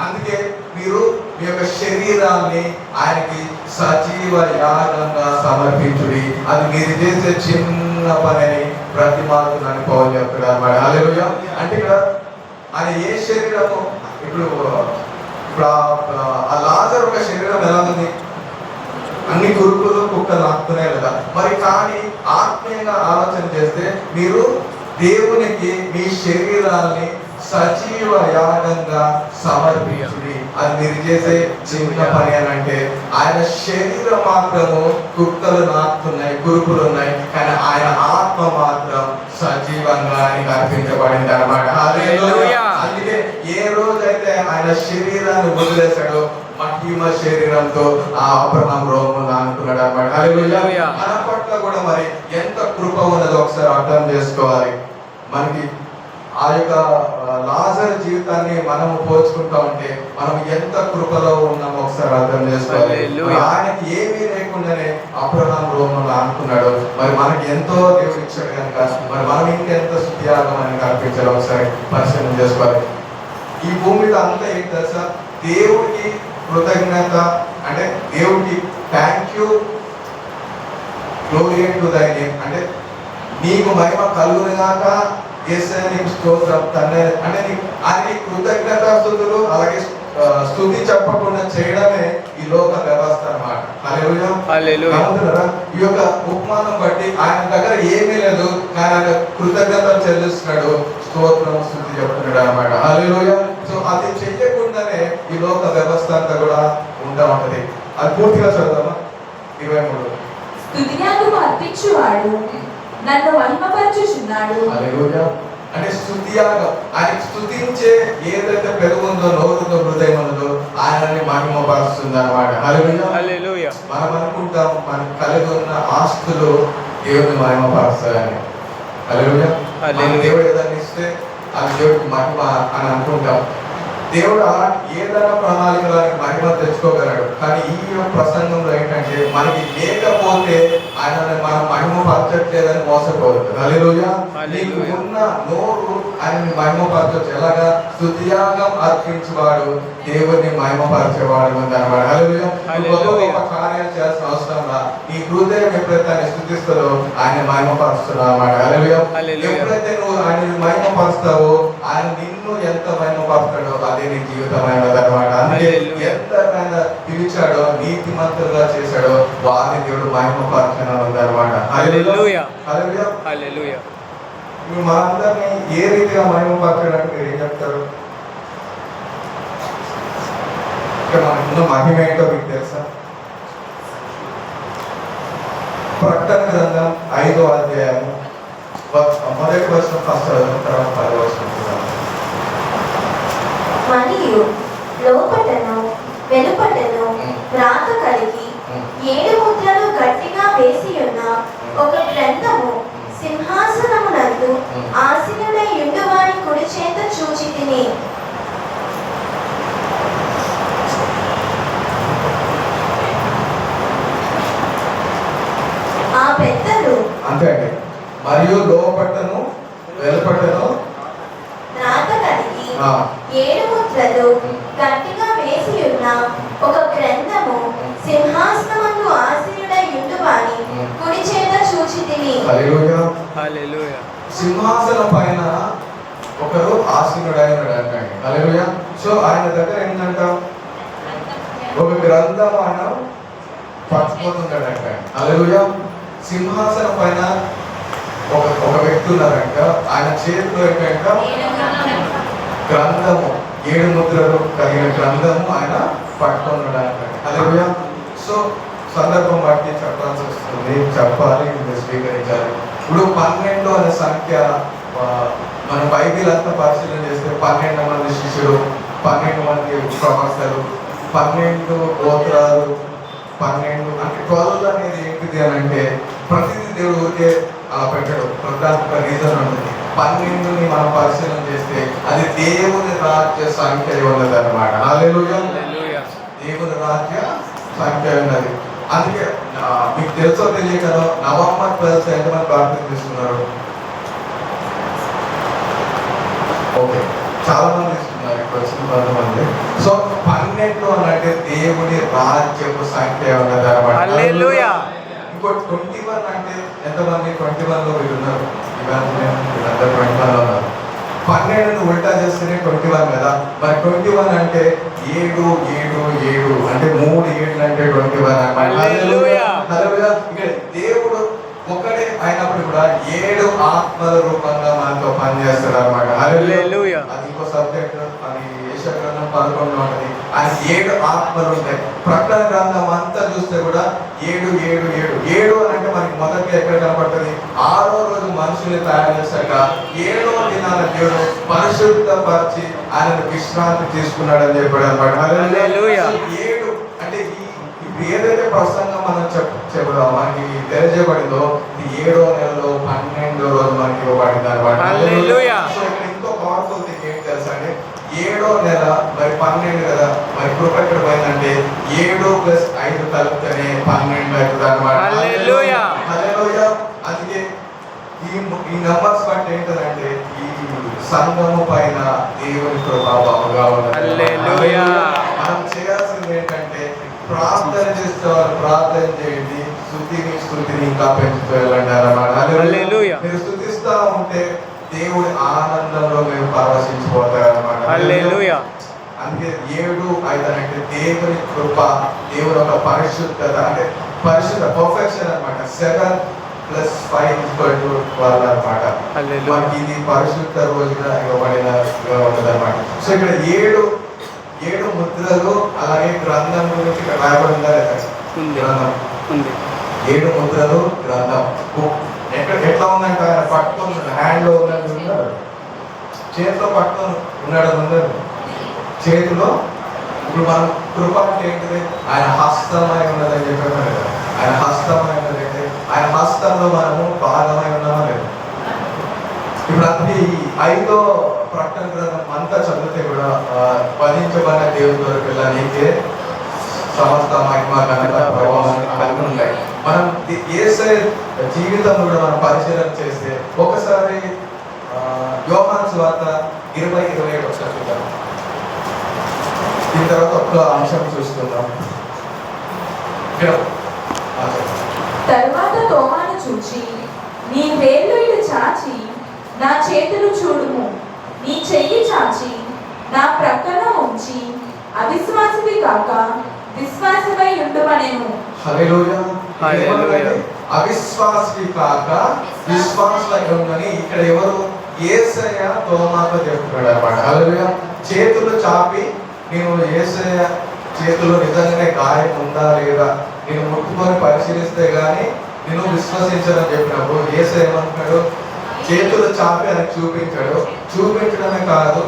Speaker 1: అందుకే మీరు మీ యొక్క శరీరాన్ని ఆయనకి సజీవ యాగంగా సమర్పించుడి. అది మీరు చేసే చిన్న పనిని ప్రతిమాడుతున్నాను పౌలు చెప్తాడు అన్నమాట. హల్లెలూయా. అంటే ఇక్కడ ఆయన ఏ శరీరము ఇప్పుడు ఆ లాజరు ఒక శరీరం ఎలా ఉంది? అన్ని కురుకులు కుక్కలు నాకుతున్నాయి కదా. మరి కానీ ఆత్మీయంగా ఆలోచన చేస్తే మీరు దేవునికి మీ శరీరాన్ని సజీవ యాగంగా సమర్పించుడి. అది మీరు చేసే చిన్న పని అని అంటే ఆయన శరీరం మాత్రము కుక్కలు నాకుతున్నాయి, కురుకులు ఉన్నాయి, కానీ ఆయన ఆత్మ మాత్రం సజీవంగా ఆయనకు అర్పించబడింది అన్నమాట. అందుకే ఏ రోజైతే ఆయన శరీరాన్ని వదిలేశాడో మహిమ శరీరంతో ఆ అబ్రహాం రోమను అనుకున్నాడు అన్నమాట. హల్లెలూయా. మన పట్ల కూడా మరి ఎంత కృప ఉన్నదో ఒకసారి అర్థం చేసుకోవాలి. మనకి ఆ యొక్క లాజరు జీవితాన్ని మనము పోల్చుకుంటా ఉంటే మనం ఎంత కృపలో ఉన్నామో ఒకసారి అర్థం చేసుకోవాలి. ఆయనకి ఏమీ లేకుండానే అబ్రహాం రోమను అనుకున్నాడు. మరి మనకి ఎంతో దేవుడు ఇచ్చాడు కనుక మరి మనం ఇంకెంత స్తుతియాగం అని కల్పించాలి ఒకసారి పరిశీలన చేసుకోవాలి. ఈ భూమి మీద అంతా ఏంటి తెలుసా? దేవుడికి కృతజ్ఞత అంటే దేవుడికి థ్యాంక్ యూ, గ్లోరీ టు దై నేమ్ అంటే నీకు మహిమ కలుగునుగాక, యేసయ్య నీకు స్తోత్రం తండ్రి అంటే ఆయనకి కృతజ్ఞతాస్తుతులు అలాగే స్తుతి చెప్పకుండా చేయడమే ఈ లోక వ్యవస్థ అన్నమాట. హల్లెలూయా. ఈ యొక్క ఉపమానం బట్టి ఆయన దగ్గర ఏమీ లేదు, కానీ ఆయన కృతజ్ఞతలు చెల్లిస్తున్నాడు, స్తోత్రం స్తుతి చెప్తున్నాడు అన్నమాట. హల్లెలూయా. సో అది చెయ్యకుండానే ఈ లోక వ్యవస్థ అంతా కూడా ఉంటా ఉంటది. అది పూర్తిగా చదువుదామా? 23.
Speaker 3: స్తుతియాగము అర్పించువాడు నన్ను మహిమపరచుచున్నాడు.
Speaker 1: హల్లెలూయా. అంటే స్తుతియాగం ఆయన స్తుతించే ఏదైతే పెరుగుందో నోరుందో హృదయం ఉందో ఆయనని మహిమపరుస్తుంది అన్నమాట.
Speaker 2: హల్లెలూయా.
Speaker 1: మనం అనుకుంటాం మనకు కలిగి ఉన్న ఆస్తులు దేవుని మహిమపరుస్తాయని. హల్లెలూయా. దేవుడు ఏదైనా ఇస్తే అది దేవుడికి మహిమ అని అనుకుంటాం. దేవుడు ఏదైనా ప్రణాళికలో మహిమ తెచ్చుకోగలడు. కానీ ఈ ప్రసంగంలో ఏంటంటే మనకి లేకపోతే ఆయన మనం మహిమ పరచట్లేదని మోసపోవద్దు. హల్లెలూయా. నీకు ఉన్న నోరు ఆయనని మహిమపరచవచ్చు. ఎలాగా? స్తుతియాగం అర్పించేవాడు దేవుడిని మహిమపరిచేవాడు అన్నమాట. హల్లెలూయా. గొప్ప కార్యాలు చేయాల్సిన అవసరం రా. నీ హృదయం ఎప్పుడైతే ఆయన స్తుతిస్తాడో ఆయన మహిమపరుస్తున్నావు అన్నమాట. హల్లెలూయా. ఎప్పుడైతే నువ్వు ఆయన మహిమపరుస్తావో ఆయన నిన్ను ఎంత మహిమపరుస్తాడో అదే నీ జీవితం అయినది అన్నమాట. అందుకే ఎంత ఆయన పిలిచాడో నీతిమంతులుగా చేశాడో వారిని దేవుడు మహిమపరచనుంది అన్నమాట. హల్లెలూయా. హల్లెలూయా.
Speaker 2: హల్లెలూయా.
Speaker 1: ఇప్పుడు మనందరినీ ఏ రీతిగా మహిమపరచడానికి మీరు ఏం చెప్తారు? ఇక్కడ మనకున్న మహిమ ఏంటో మీకు తెలుసా? ప్రకటన గ్రంథం 5వ అధ్యాయం మొదటి వచనం ఫస్ట్ తర్వాత 10వ వచనం చూద్దాం.
Speaker 4: మరియు లోపటను వెలుపటను రాత కలిగి 7 ముద్రలు గట్టిగా వేసి ఉన్న ఒక గ్రంథము సింహాసనమునందు ఆసీనుడై యుండువాని కుడి చేత చూచి తిని. ఆ పెద్దలు
Speaker 1: అంతే అండి. మరియు లోపటను వెలుపటను
Speaker 4: రాత కలిగి
Speaker 1: ఆ,
Speaker 4: 7 ముద్రలు గట్టిగా వేసి ఉన్న ఒక గ్రంథము సింహాసనమందు ఆసీనుడై యుండువాని కుడి చేత చూచి తిని.
Speaker 1: హల్లెలూయా.
Speaker 2: హల్లెలూయా.
Speaker 1: సింహాసనం పైన ఒకరు ఆసీనుడై ఉన్నాడు అంటండి. హల్లెలూయా. సో ఆయన దగ్గర ఏంటంట, ఒక గ్రంథం ఆయన పట్టుకుంటున్నాడు అంటండి. హల్లెలూయా. సింహాసనం పైన ఒక వ్యక్తి ఉన్నారంట. ఆయన చేతిలో ఏంటంట గ్రంథము, 7 ముద్రలు కలిగిన గ్రంథము ఆయన పట్టుకున్నాడు అంటండి. హల్లెలూయా. సో సందర్భం బట్టి చెప్పాల్సి వస్తుంది, చెప్పాలి, ఇది స్వీకరించాలి. ఇప్పుడు 12 అనే సంఖ్య మన బైబిల్ అంతా పరిశీలన చేస్తే 12 మంది శిష్యులు, 12 మంది ప్రవక్తలు, 12 గోత్రాలు, 12 అంటే 12 అనేది ఏంటిది అని అంటే ప్రతిదీ దేవుడు ఊరికే పెట్టాడు. ప్రధాన రీజన్ ఉంటుంది. 12ని మనం పరిశీలన చేస్తే అది దేవుని రాజ్య సంఖ్య ఉన్నది అనమాట. హల్లెలూయా.
Speaker 2: హల్లెలూయా.
Speaker 1: దేవుని రాజ్య సంఖ్య ఉన్నది. అందుకే మీకు తెలుసో తెలియకనో నవంబర్ 12 ఎంతమంది ప్రార్థన చేస్తున్నారు? ఓకే, చాలా మంది ఇస్తున్నారు. ఇక్కడ వచ్చిన 10 మంది. సో 12 అని అంటే దేవుని రాజ్యపు సంఖ్య ఉన్నది అనమాట.
Speaker 2: హల్లెలూయా.
Speaker 1: ఇంకో 21 అంటే ఎంతమంది? 21లో వీళ్ళు ఉన్నారు. వీళ్ళందరూ 21లో ఉన్నారు. 12ను ఉల్టా చేస్తేనే 21 కదా. మరి 21 అంటే 7 7 7 అంటే 3 7 అంటే 21 అన్నమాట.
Speaker 2: హల్లెలూయా.
Speaker 1: హల్లెలూయా. ఇక్కడ దేవుడు ఒకడే అయినప్పుడు కూడా 7 ఆత్మల రూపంగా మనతో పనిచేస్తాడు అనమాట.
Speaker 2: హల్లెలూయా.
Speaker 1: అది ఇంకో సబ్జెక్ట్. అది యెషయా గ్రంథం 11లో ఉంటుంది. ఆయన 7 ఆత్మలు ఉంటాయి. ప్రకటన గ్రంథం అంతా చూస్తే కూడా 7 7 7 7 అని అంటే మనకి మొదటిగా ఎక్కడ కనపడుతుంది? 6వ రోజు మనుషుల్ని తయారు చేశాక 7వ దినాన దేవుడు పరిశుద్ధపరిచి ఆయనను విశ్రాంతి తీసుకున్నాడని చెప్పాడు అనమాట.
Speaker 2: హల్లెలూయా.
Speaker 1: 7 అంటే ఇప్పుడు ఏదైతే ప్రసంగం మనం చెబుదాం మనకి తెలియజేయబడిందో ఇది 7వ నెలలో 12వ రోజు మనకి ఇవ్వబడింది అనమాట.
Speaker 2: హల్లెలూయా.
Speaker 1: సో ఇక్కడ ఇంకో పవర్ఫుల్ థింగ్ ఏంటి తెలుసా అండి? 7వ నెల మరి 12 కదా. మరి కృప ఎక్కడ పోయిందంటే 7 + 5 కలిపితేనే 12 అవుతుంది అనమాట.
Speaker 2: హల్లెలూయా.
Speaker 1: హల్లెలూయా. అందుకే ఈ నంబర్స్ బట్టి ఏంటంటే ఈ సంఘము పైన దేవుని కృప బాగా ఉన్నది.
Speaker 2: హల్లెలూయా.
Speaker 1: మనం చేయాల్సింది ఏంటంటే ప్రార్థన చేసే వాళ్ళు ప్రార్థన చేయండి, స్తుతిని ఇంకా పెంచుతూ వెళ్ళండి అన్నమాట.
Speaker 2: హల్లెలూయా.
Speaker 1: మీరు స్తుతిస్తా ఉంటే దేవుడి ఆనందంలో మీరు పరవశించిపోతారు అన్నమాట.
Speaker 2: హల్లెలూయా.
Speaker 1: అందుకే 7 5 అంటే దేవుని కృప, దేవుని ఒక పరిశుద్ధత, అంటే పరిశుద్ధ పర్ఫెక్షన్ అన్నమాట. 7 + 5 = 12 అన్నమాట.
Speaker 2: హల్లెలూయా.
Speaker 1: మనకి ఇది పరిశుద్ధ రోజుగా ఇవ్వబడినగా ఉంటుంది అన్నమాట. సో ఇక్కడ 7 ముద్రలు, అలాగే గ్రంథం గురించి ఇక్కడ రాయబడిందా లేదా?
Speaker 2: ఉంది.
Speaker 1: గ్రంథం
Speaker 2: ఉంది.
Speaker 1: 7 ముద్రలు, గ్రంథం ఎట్లా ఉందంటే ఆయన పట్టుకొని హ్యాండ్ లో ఉన్నది ఉన్నాడు, చేతిలో పట్టుకొని ఉన్నాడు ఉన్నాడు చేతిలో. ఇప్పుడు మనం కృప అంటే ఏంటిది? ఆయన హస్తమై ఉన్నదని చెప్పారు కదా. ఆయన హస్తమై ఉన్నదంటే ఆయన హస్తంలో మనము భాగమై ఉన్నామా లేదు? ఇప్పుడు అందుకే ఈ 5వ ప్రకటన గ్రంథం అంతా చదివితే కూడా వధించబడిన దేవుని పిల్ల నీకే సమస్త మహిమ ఘనత ప్రభావం కలిగి ఉంటాయి. మనం యేసయ్య జీవితం కూడా మనం పరిశీలన చేస్తే ఒకసారి యోహాను సువార్త 20:27 ఒకసారి చూద్దాం. దీని తర్వాత ఒక అంశం చూసుకుందాం.
Speaker 3: తరువాత తోమాను చూచి, నీ వేళ్ళు ఇటు చాచి నా చేతులు చూడుము, నీ చెయ్యి చాచి నా ప్రక్కన ఉంచి అవిశ్వాసివి కాక విశ్వాసమై ఉండుమనెను.
Speaker 1: హల్లెలూయా.
Speaker 2: హల్లెలూయా.
Speaker 1: అవిశ్వాసి కాక విశ్వాసులై ఉండని ఇక్కడ ఎవరు? యేసయ్య తోమాతో చెప్తున్నాడు అన్నమాట. హల్లెలూయా. చేతులు చాపి నేను యేసయ్య చేతుల్లో నిజంగానే గాయం ఉందా లేదా నేను ముట్టుకొని పరిశీలిస్తే గానీ నేను విశ్వసించని చెప్పినప్పుడు యేసు ఏమంటున్నాడు? చేతులు చాపి అని చూపించాడు. చూపించడమే కాదు,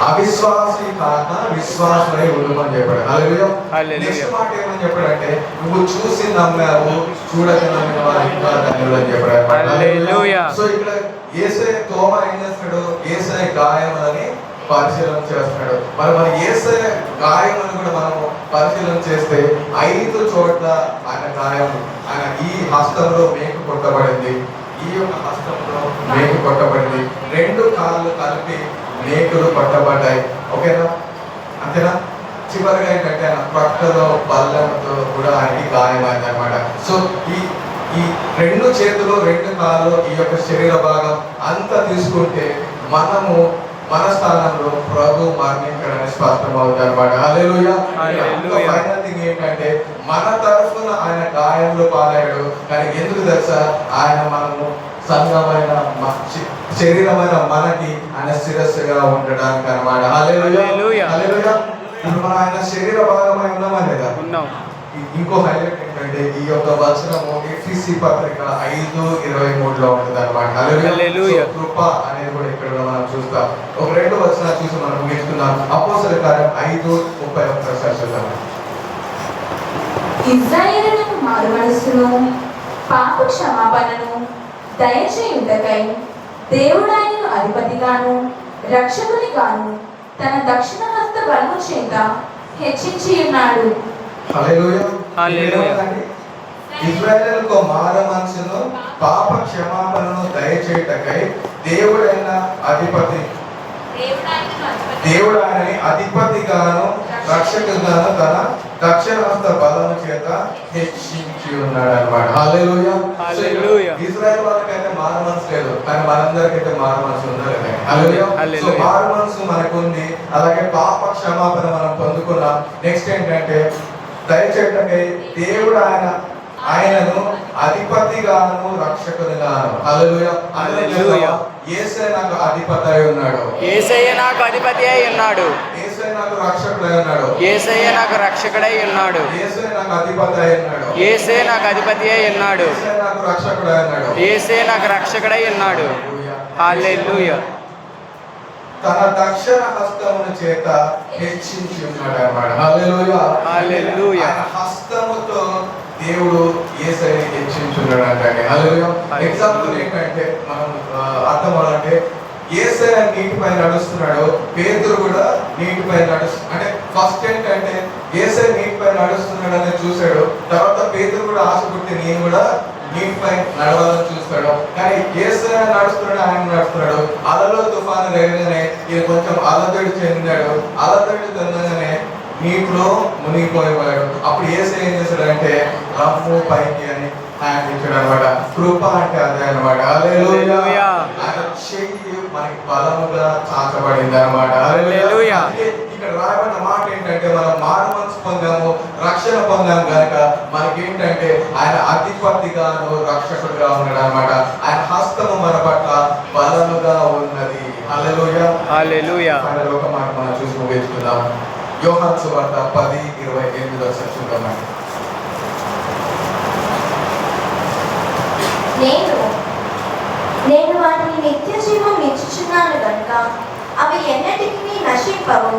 Speaker 1: అవిశ్వాసి కాక విశ్వాసమై ఉండమని చెప్పాడు. హల్లెలూయా. నెక్స్ట్ మాట ఏమని చెప్పాడంటే, నువ్వు చూసి నమ్మావు, చూడక నమ్మిన వారు ఇంకా ధన్యులు అని చెప్పాడు.
Speaker 2: హల్లెలూయా.
Speaker 1: సో ఇక్కడ యేసయ్య తోమ ఏం చేస్తాడు? యేసయ్య గాయములని పరిశీలన చేస్తున్నాడు. మన యేసయ్య గాయములను కూడా మనము పరిశీలన చేస్తే 5 చోట్ల ఆయన గాయము, ఆయన ఈ హస్తంలో మేకు కొట్టబడింది, ఈ యొక్క హస్తంలో మేకు కొట్టబడింది, 2 కాళ్ళు కలిపి మేకులు కొట్టబడ్డాయి. ఓకేనా? అంతేనా? చివరిగా ఏంటంటే ఆయన పక్కలో బల్లెంతో కూడా ఆయనకి గాయమైంది అనమాట. సో ఈ 2 చేతులు 2 కాళ్ళు ఈ యొక్క శరీర భాగం అంతా తీసుకుంటే మనము మన స్థానంలో ప్రభు మరణించడానికి స్పష్టమవుతుంది అనమాట. హల్లెలూయా. ఫైనల్ థింగ్ ఏంటంటే మన తరఫున ఆయన గాయంలో పాలయ్యాడు. కానీ ఎందుకు తెలుసా? ఆయన మనము సంఘమైన శరీరమైన మనకి ఆయన శిరస్సుగా ఉండడానికి అనమాట. హల్లెలూయా. హల్లెలూయా. ఇప్పుడు మనం ఆయన శరీర భాగమై ఉన్నామా లేదా? ఇంకో హైలైట్ ఏంటంటే ఈ యొక్క వచనము ఎఫెసీ పత్రిక 5:23 ఉంటుంది అనమాట. హల్లెలూయా. కృప అనేది కూడా ఇక్కడ మనం చూస్తాం. ఒక 2 వచనాలు చూసి మనం ముగించుకుందాం. అపోస్తల కార్యం 5:31 చూద్దాం.
Speaker 3: ఇశ్రాయేలునకు మారుమనస్సును, పాప క్షమాపణను దయచేయుటకై దేవుడు ఆయనను అధిపతిగాను రక్షకునిగాను తన దక్షిణ హస్త బలము చేత హెచ్చించి ఉన్నాడు.
Speaker 1: హల్లెలూయా.
Speaker 2: హల్లెలూయా.
Speaker 1: ఇశ్రాయేలుకు మారు మనసును, పాప క్షమాపణను దయచేయుటకై దేవుడైన అధిపతి, దేవుడు ఆయనని అధిపతిగాను రక్షకుగాను తన దక్షిణ హస్త బలము చేత హెచ్చించి ఉన్నాడు అనమాట. హల్లెలూయా.
Speaker 2: హల్లెలూయా.
Speaker 1: ఇశ్రాయేల్ వాళ్ళకైతే మారు మనసు లేదు, కానీ మనందరికైతే మారు మనసు ఉందా లేదా? హల్లెలూయా. సో మారు మనసు మనకు ఉంది, అలాగే పాప క్షమాపణ మనం పొందుకున్నాం. నెక్స్ట్ ఏంటంటే దయచేటంటే దేవుడు ఆయనను అధిపతిగాను రక్షకునిగాను. హల్లెలూయా.
Speaker 2: హల్లెలూయా.
Speaker 1: యేసయ్య నాకు అధిపతి అయి ఉన్నాడు.
Speaker 2: యేసయ్య నాకు అధిపతి అయి ఉన్నాడు.
Speaker 1: యేసయ్య నాకు రక్షకుడై ఉన్నాడు.
Speaker 2: యేసయ్య నాకు రక్షకుడై ఉన్నాడు.
Speaker 1: యేసయ్య నాకు అధిపతి అయి ఉన్నాడు.
Speaker 2: యేసయ్య నాకు అధిపతి అయి ఉన్నాడు.
Speaker 1: యేసయ్య నాకు రక్షకుడై ఉన్నాడు.
Speaker 2: యేసయ్య నాకు రక్షకుడై ఉన్నాడు. హల్లెలూయా.
Speaker 1: తన దక్షిణ హస్తమును చేత హెచ్చించి ఉన్నాడు అన్నమాట. హల్లెలూయా.
Speaker 2: హల్లెలూయా.
Speaker 1: హస్తముతో దేవుడు యేసయ్యని హెచ్చించున్నాడు అంటే. హల్లెలూయా. ఎగ్జాంపుల్ ఏంటంటే మనం అర్థం అవ్వాలంటే యేసయ్య నీటిపై నడుస్తున్నాడు, పేతురు కూడా నీటిపై నడుస్తున్నాడు. అంటే ఫస్ట్ ఏంటంటే యేసయ్య నీటిపై నడుస్తున్నాడు అనేది చూశాడు, తర్వాత పేతురు కూడా ఆశ పుట్టి నేను కూడా నీటిపై నడవాలని చూస్తాడు. కానీ యేసయ్య నడుస్తున్నాడు, ఆయన నడుస్తున్నాడు. అలలో తుఫాను రేగగానే ఈయన కొంచెం అలజడి చెందాడు. అలజడి చెందగానే నీటిలో మునిగిపోయాడు. అప్పుడు యేసయ్య ఏం చేశాడంటే రమ్ము పైకి అని హ్యాండ్ ఇచ్చాడు అనమాట. కృప అంటే అదే అనమాట. హల్లెలూయా. ఆయన చెయ్యి మనకి బలముగా చాచబడింది అనమాట. హల్లెలూయా. ఇక్కడ రాయబడిన మాట ఏంటంటే మనం మారు మనసు పొందాము, రక్షణ పొందాము కనుక మనకి ఏంటంటే ఆయన అధిపతిగాను రక్షకుడిగా ఉన్నాడు అనమాట. ఆయన హస్తము మన పట్ల బలముగా ఉన్నది. హల్లెలూయా.
Speaker 2: హల్లెలూయా.
Speaker 1: ఫైనల్ ఒక మాట మనం చూసి ముగించుకుందాం. యోహాను సువార్త 10:28 చూద్దామండి.
Speaker 4: నేను వాటిని నిత్య జీవం ఇచ్చుచున్నాను కనుక అవి ఎన్నటికీ నశింపవు,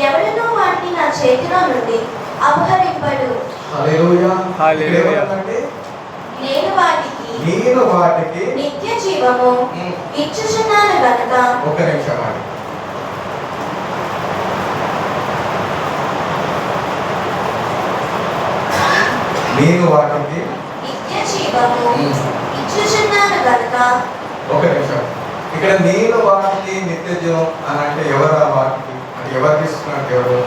Speaker 4: ఎవరినో వాటిని నా చేతిలో నుండి అపహరింపడు.
Speaker 1: హల్లెలూయా.
Speaker 2: హల్లెలూయా.
Speaker 4: నేను వాటికి నిత్య జీవము ఇచ్చుచున్నాను కనుక.
Speaker 1: ఒక నిమిషం అండి. నేను వాటికి
Speaker 4: నిత్య జీవము ఇచ్చుచున్నాను కనుక.
Speaker 1: ఒక నిమిషం. ఇక్కడ నేను వాటికి నిత్య జీవం అని అంటే ఎవరు ఆ వాటికి అంటే ఎవరికి ఇస్తున్నట్టు? ఎవరు?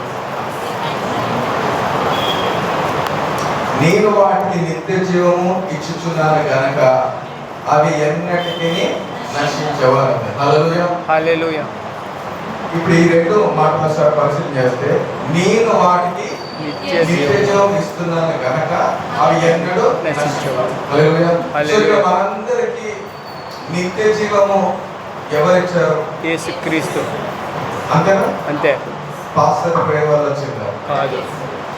Speaker 1: నేను వాటికి నిత్య జీవము ఇచ్చుచున్నాను గనక అవి ఎన్నటికీ నశించవని. హల్లెలూయా.
Speaker 2: హల్లెలూయా.
Speaker 1: ఇప్పుడు ఈ 2 మాటలు సార్ పరిశీలన చేస్తే నేను వాటికి
Speaker 2: నిత్య
Speaker 1: నిత్య జీవం ఇస్తున్నాను గనక అవి ఎన్నడూ
Speaker 2: నశించవు.
Speaker 1: హల్లెలూయా.
Speaker 2: హల్లెలూయా.
Speaker 1: మనందరికీ నిత్య జీవము ఎవరిచ్చారు?
Speaker 2: యేసుక్రీస్తు.
Speaker 1: అంతేనా?
Speaker 2: అంతే.
Speaker 1: పాస్టర్ ప్రేమ వల్ల వచ్చిందా?
Speaker 2: కాదు.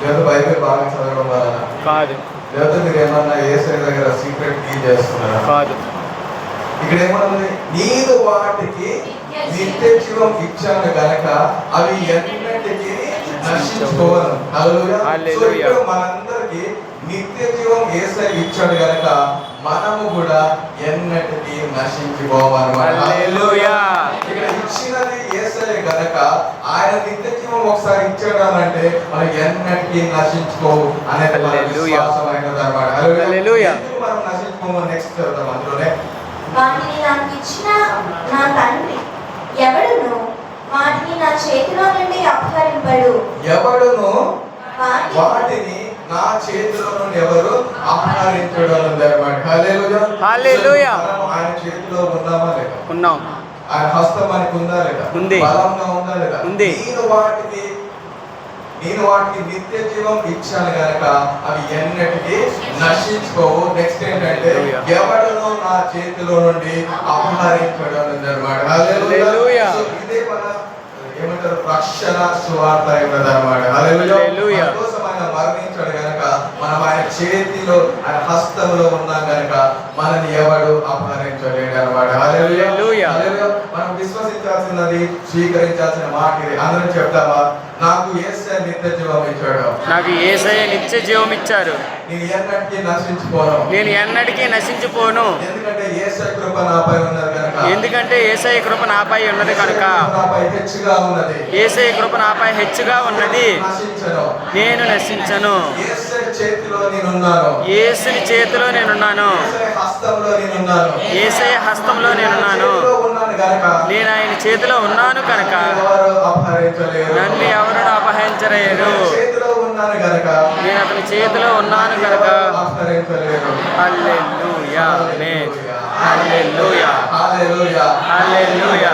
Speaker 1: లేదా బైబిల్ బాగా చదవడం వలన?
Speaker 2: కాదు.
Speaker 1: లేదా మీరు ఏమన్నా యేసయ్య దగ్గర సీక్రెట్ కీ చేస్తున్నారా?
Speaker 2: కాదు.
Speaker 1: ఇక్కడ ఏమన్నది? నేను వాటికి నిత్య జీవం ఇచ్చాను గనక అవి ఎన్నటికీ నశించుకోవను. హల్లెలూయా. సో ఇక్కడ మనందరికీ నిత్య జీవం యేసయ్య ఇచ్చాడు గనక మనము కూడా ఎన్నటికీ నశించిపోవన్నమాట.
Speaker 2: హల్లెలూయా.
Speaker 1: ఇక్కడ ఇచ్చినది యేసయ్య గనక ఆయన నిత్య జీవం ఒకసారి ఇచ్చాడు అని అంటే మనం ఎన్నటికీ నశించుకోవు అనేది మన విశ్వాసమైనది అన్నమాట.
Speaker 2: హల్లెలూయా.
Speaker 1: ఎందుకు మనం నశించుకోము? నెక్స్ట్ చదువుతాం అందులోనే.
Speaker 4: వాటిని నాకు ఇచ్చిన నా తండ్రి ఎవడును వాటిని నా చేతిలో నుండి అపహరింపడు.
Speaker 1: ఎవడును వాటిని నా చేతిలో నుండి ఎవరు అపహరించడం అన్నమాట. హల్లెలూయా.
Speaker 2: హల్లెలూయా.
Speaker 1: మనం ఆయన చేతిలో ఉన్నామా లేదా?
Speaker 2: ఉన్నాం.
Speaker 1: ఆయన హస్తం మనకు ఉందా లేదా?
Speaker 2: ఉంది.
Speaker 1: బలంగా ఉందా లేదా?
Speaker 2: ఉంది.
Speaker 1: నేను వాటికి నిత్య జీవం ఇచ్చాను గనక అవి ఎన్నటికీ నశించుకోవు. నెక్స్ట్ ఏంటంటే ఎవడును నా చేతిలో నుండి అపహరించడం అన్నమాట. హల్లెలూయా. సో ఇదే మన ఏమంటారు రక్షణ సువార్త అన్నమాట. హల్లెలూయా. మన కోసం ఆయన మరణించాడు గనక మనం ఆయన చేతిలో ఆయన హస్తంలో ఉన్నాం గనక మనని ఎవడు అపహరించలేడు అన్నమాట. హల్లెలూయా. మనం విశ్వసించాల్సినది స్వీకరించాల్సిన మాట ఇది. అందరం చెప్తామా? నాకు యేసయ్య నిత్య జీవం ఇచ్చాడు.
Speaker 2: నాకు యేసయ్య నిత్య జీవం ఇచ్చారు.
Speaker 1: నేను ఎన్నటికీ నశించిపోను.
Speaker 2: నేను ఎన్నటికీ నశించిపోను.
Speaker 1: ఎందుకంటే యేసయ్య కృప నాపై ఉన్నది కనుక.
Speaker 2: ఎందుకంటే యేసయ్య కృప నాపై ఉన్నది కనుక.
Speaker 1: నాపై హెచ్చుగా ఉన్నది.
Speaker 2: యేసయ్య కృప నాపై హెచ్చుగా ఉన్నది.
Speaker 1: నశించను.
Speaker 2: నేను నశించను.
Speaker 1: యేసయ్య చేతిలో నేనున్నాను.
Speaker 2: యేసుని చేతిలో నేనున్నాను.
Speaker 1: యేసయ్య హస్తంలో నేనున్నాను.
Speaker 2: యేసయ్య హస్తంలో నేనున్నాను.
Speaker 1: ఉన్నాను గనుక
Speaker 2: నేను ఆయన చేతిలో ఉన్నాను కనుక
Speaker 1: ఎవరు అపహరించలేరు.
Speaker 2: నన్ను ఎవరు అపహరించలేరు.
Speaker 1: చేతిలో ఉన్నాను గనుక
Speaker 2: నేను అతని చేతిలో ఉన్నాను కనుక
Speaker 1: అపహరించలేరు.
Speaker 2: హల్లెలూయా. ఆమేన్. హల్లెలూయా.
Speaker 1: హల్లెలూయా.
Speaker 2: హల్లెలూయా.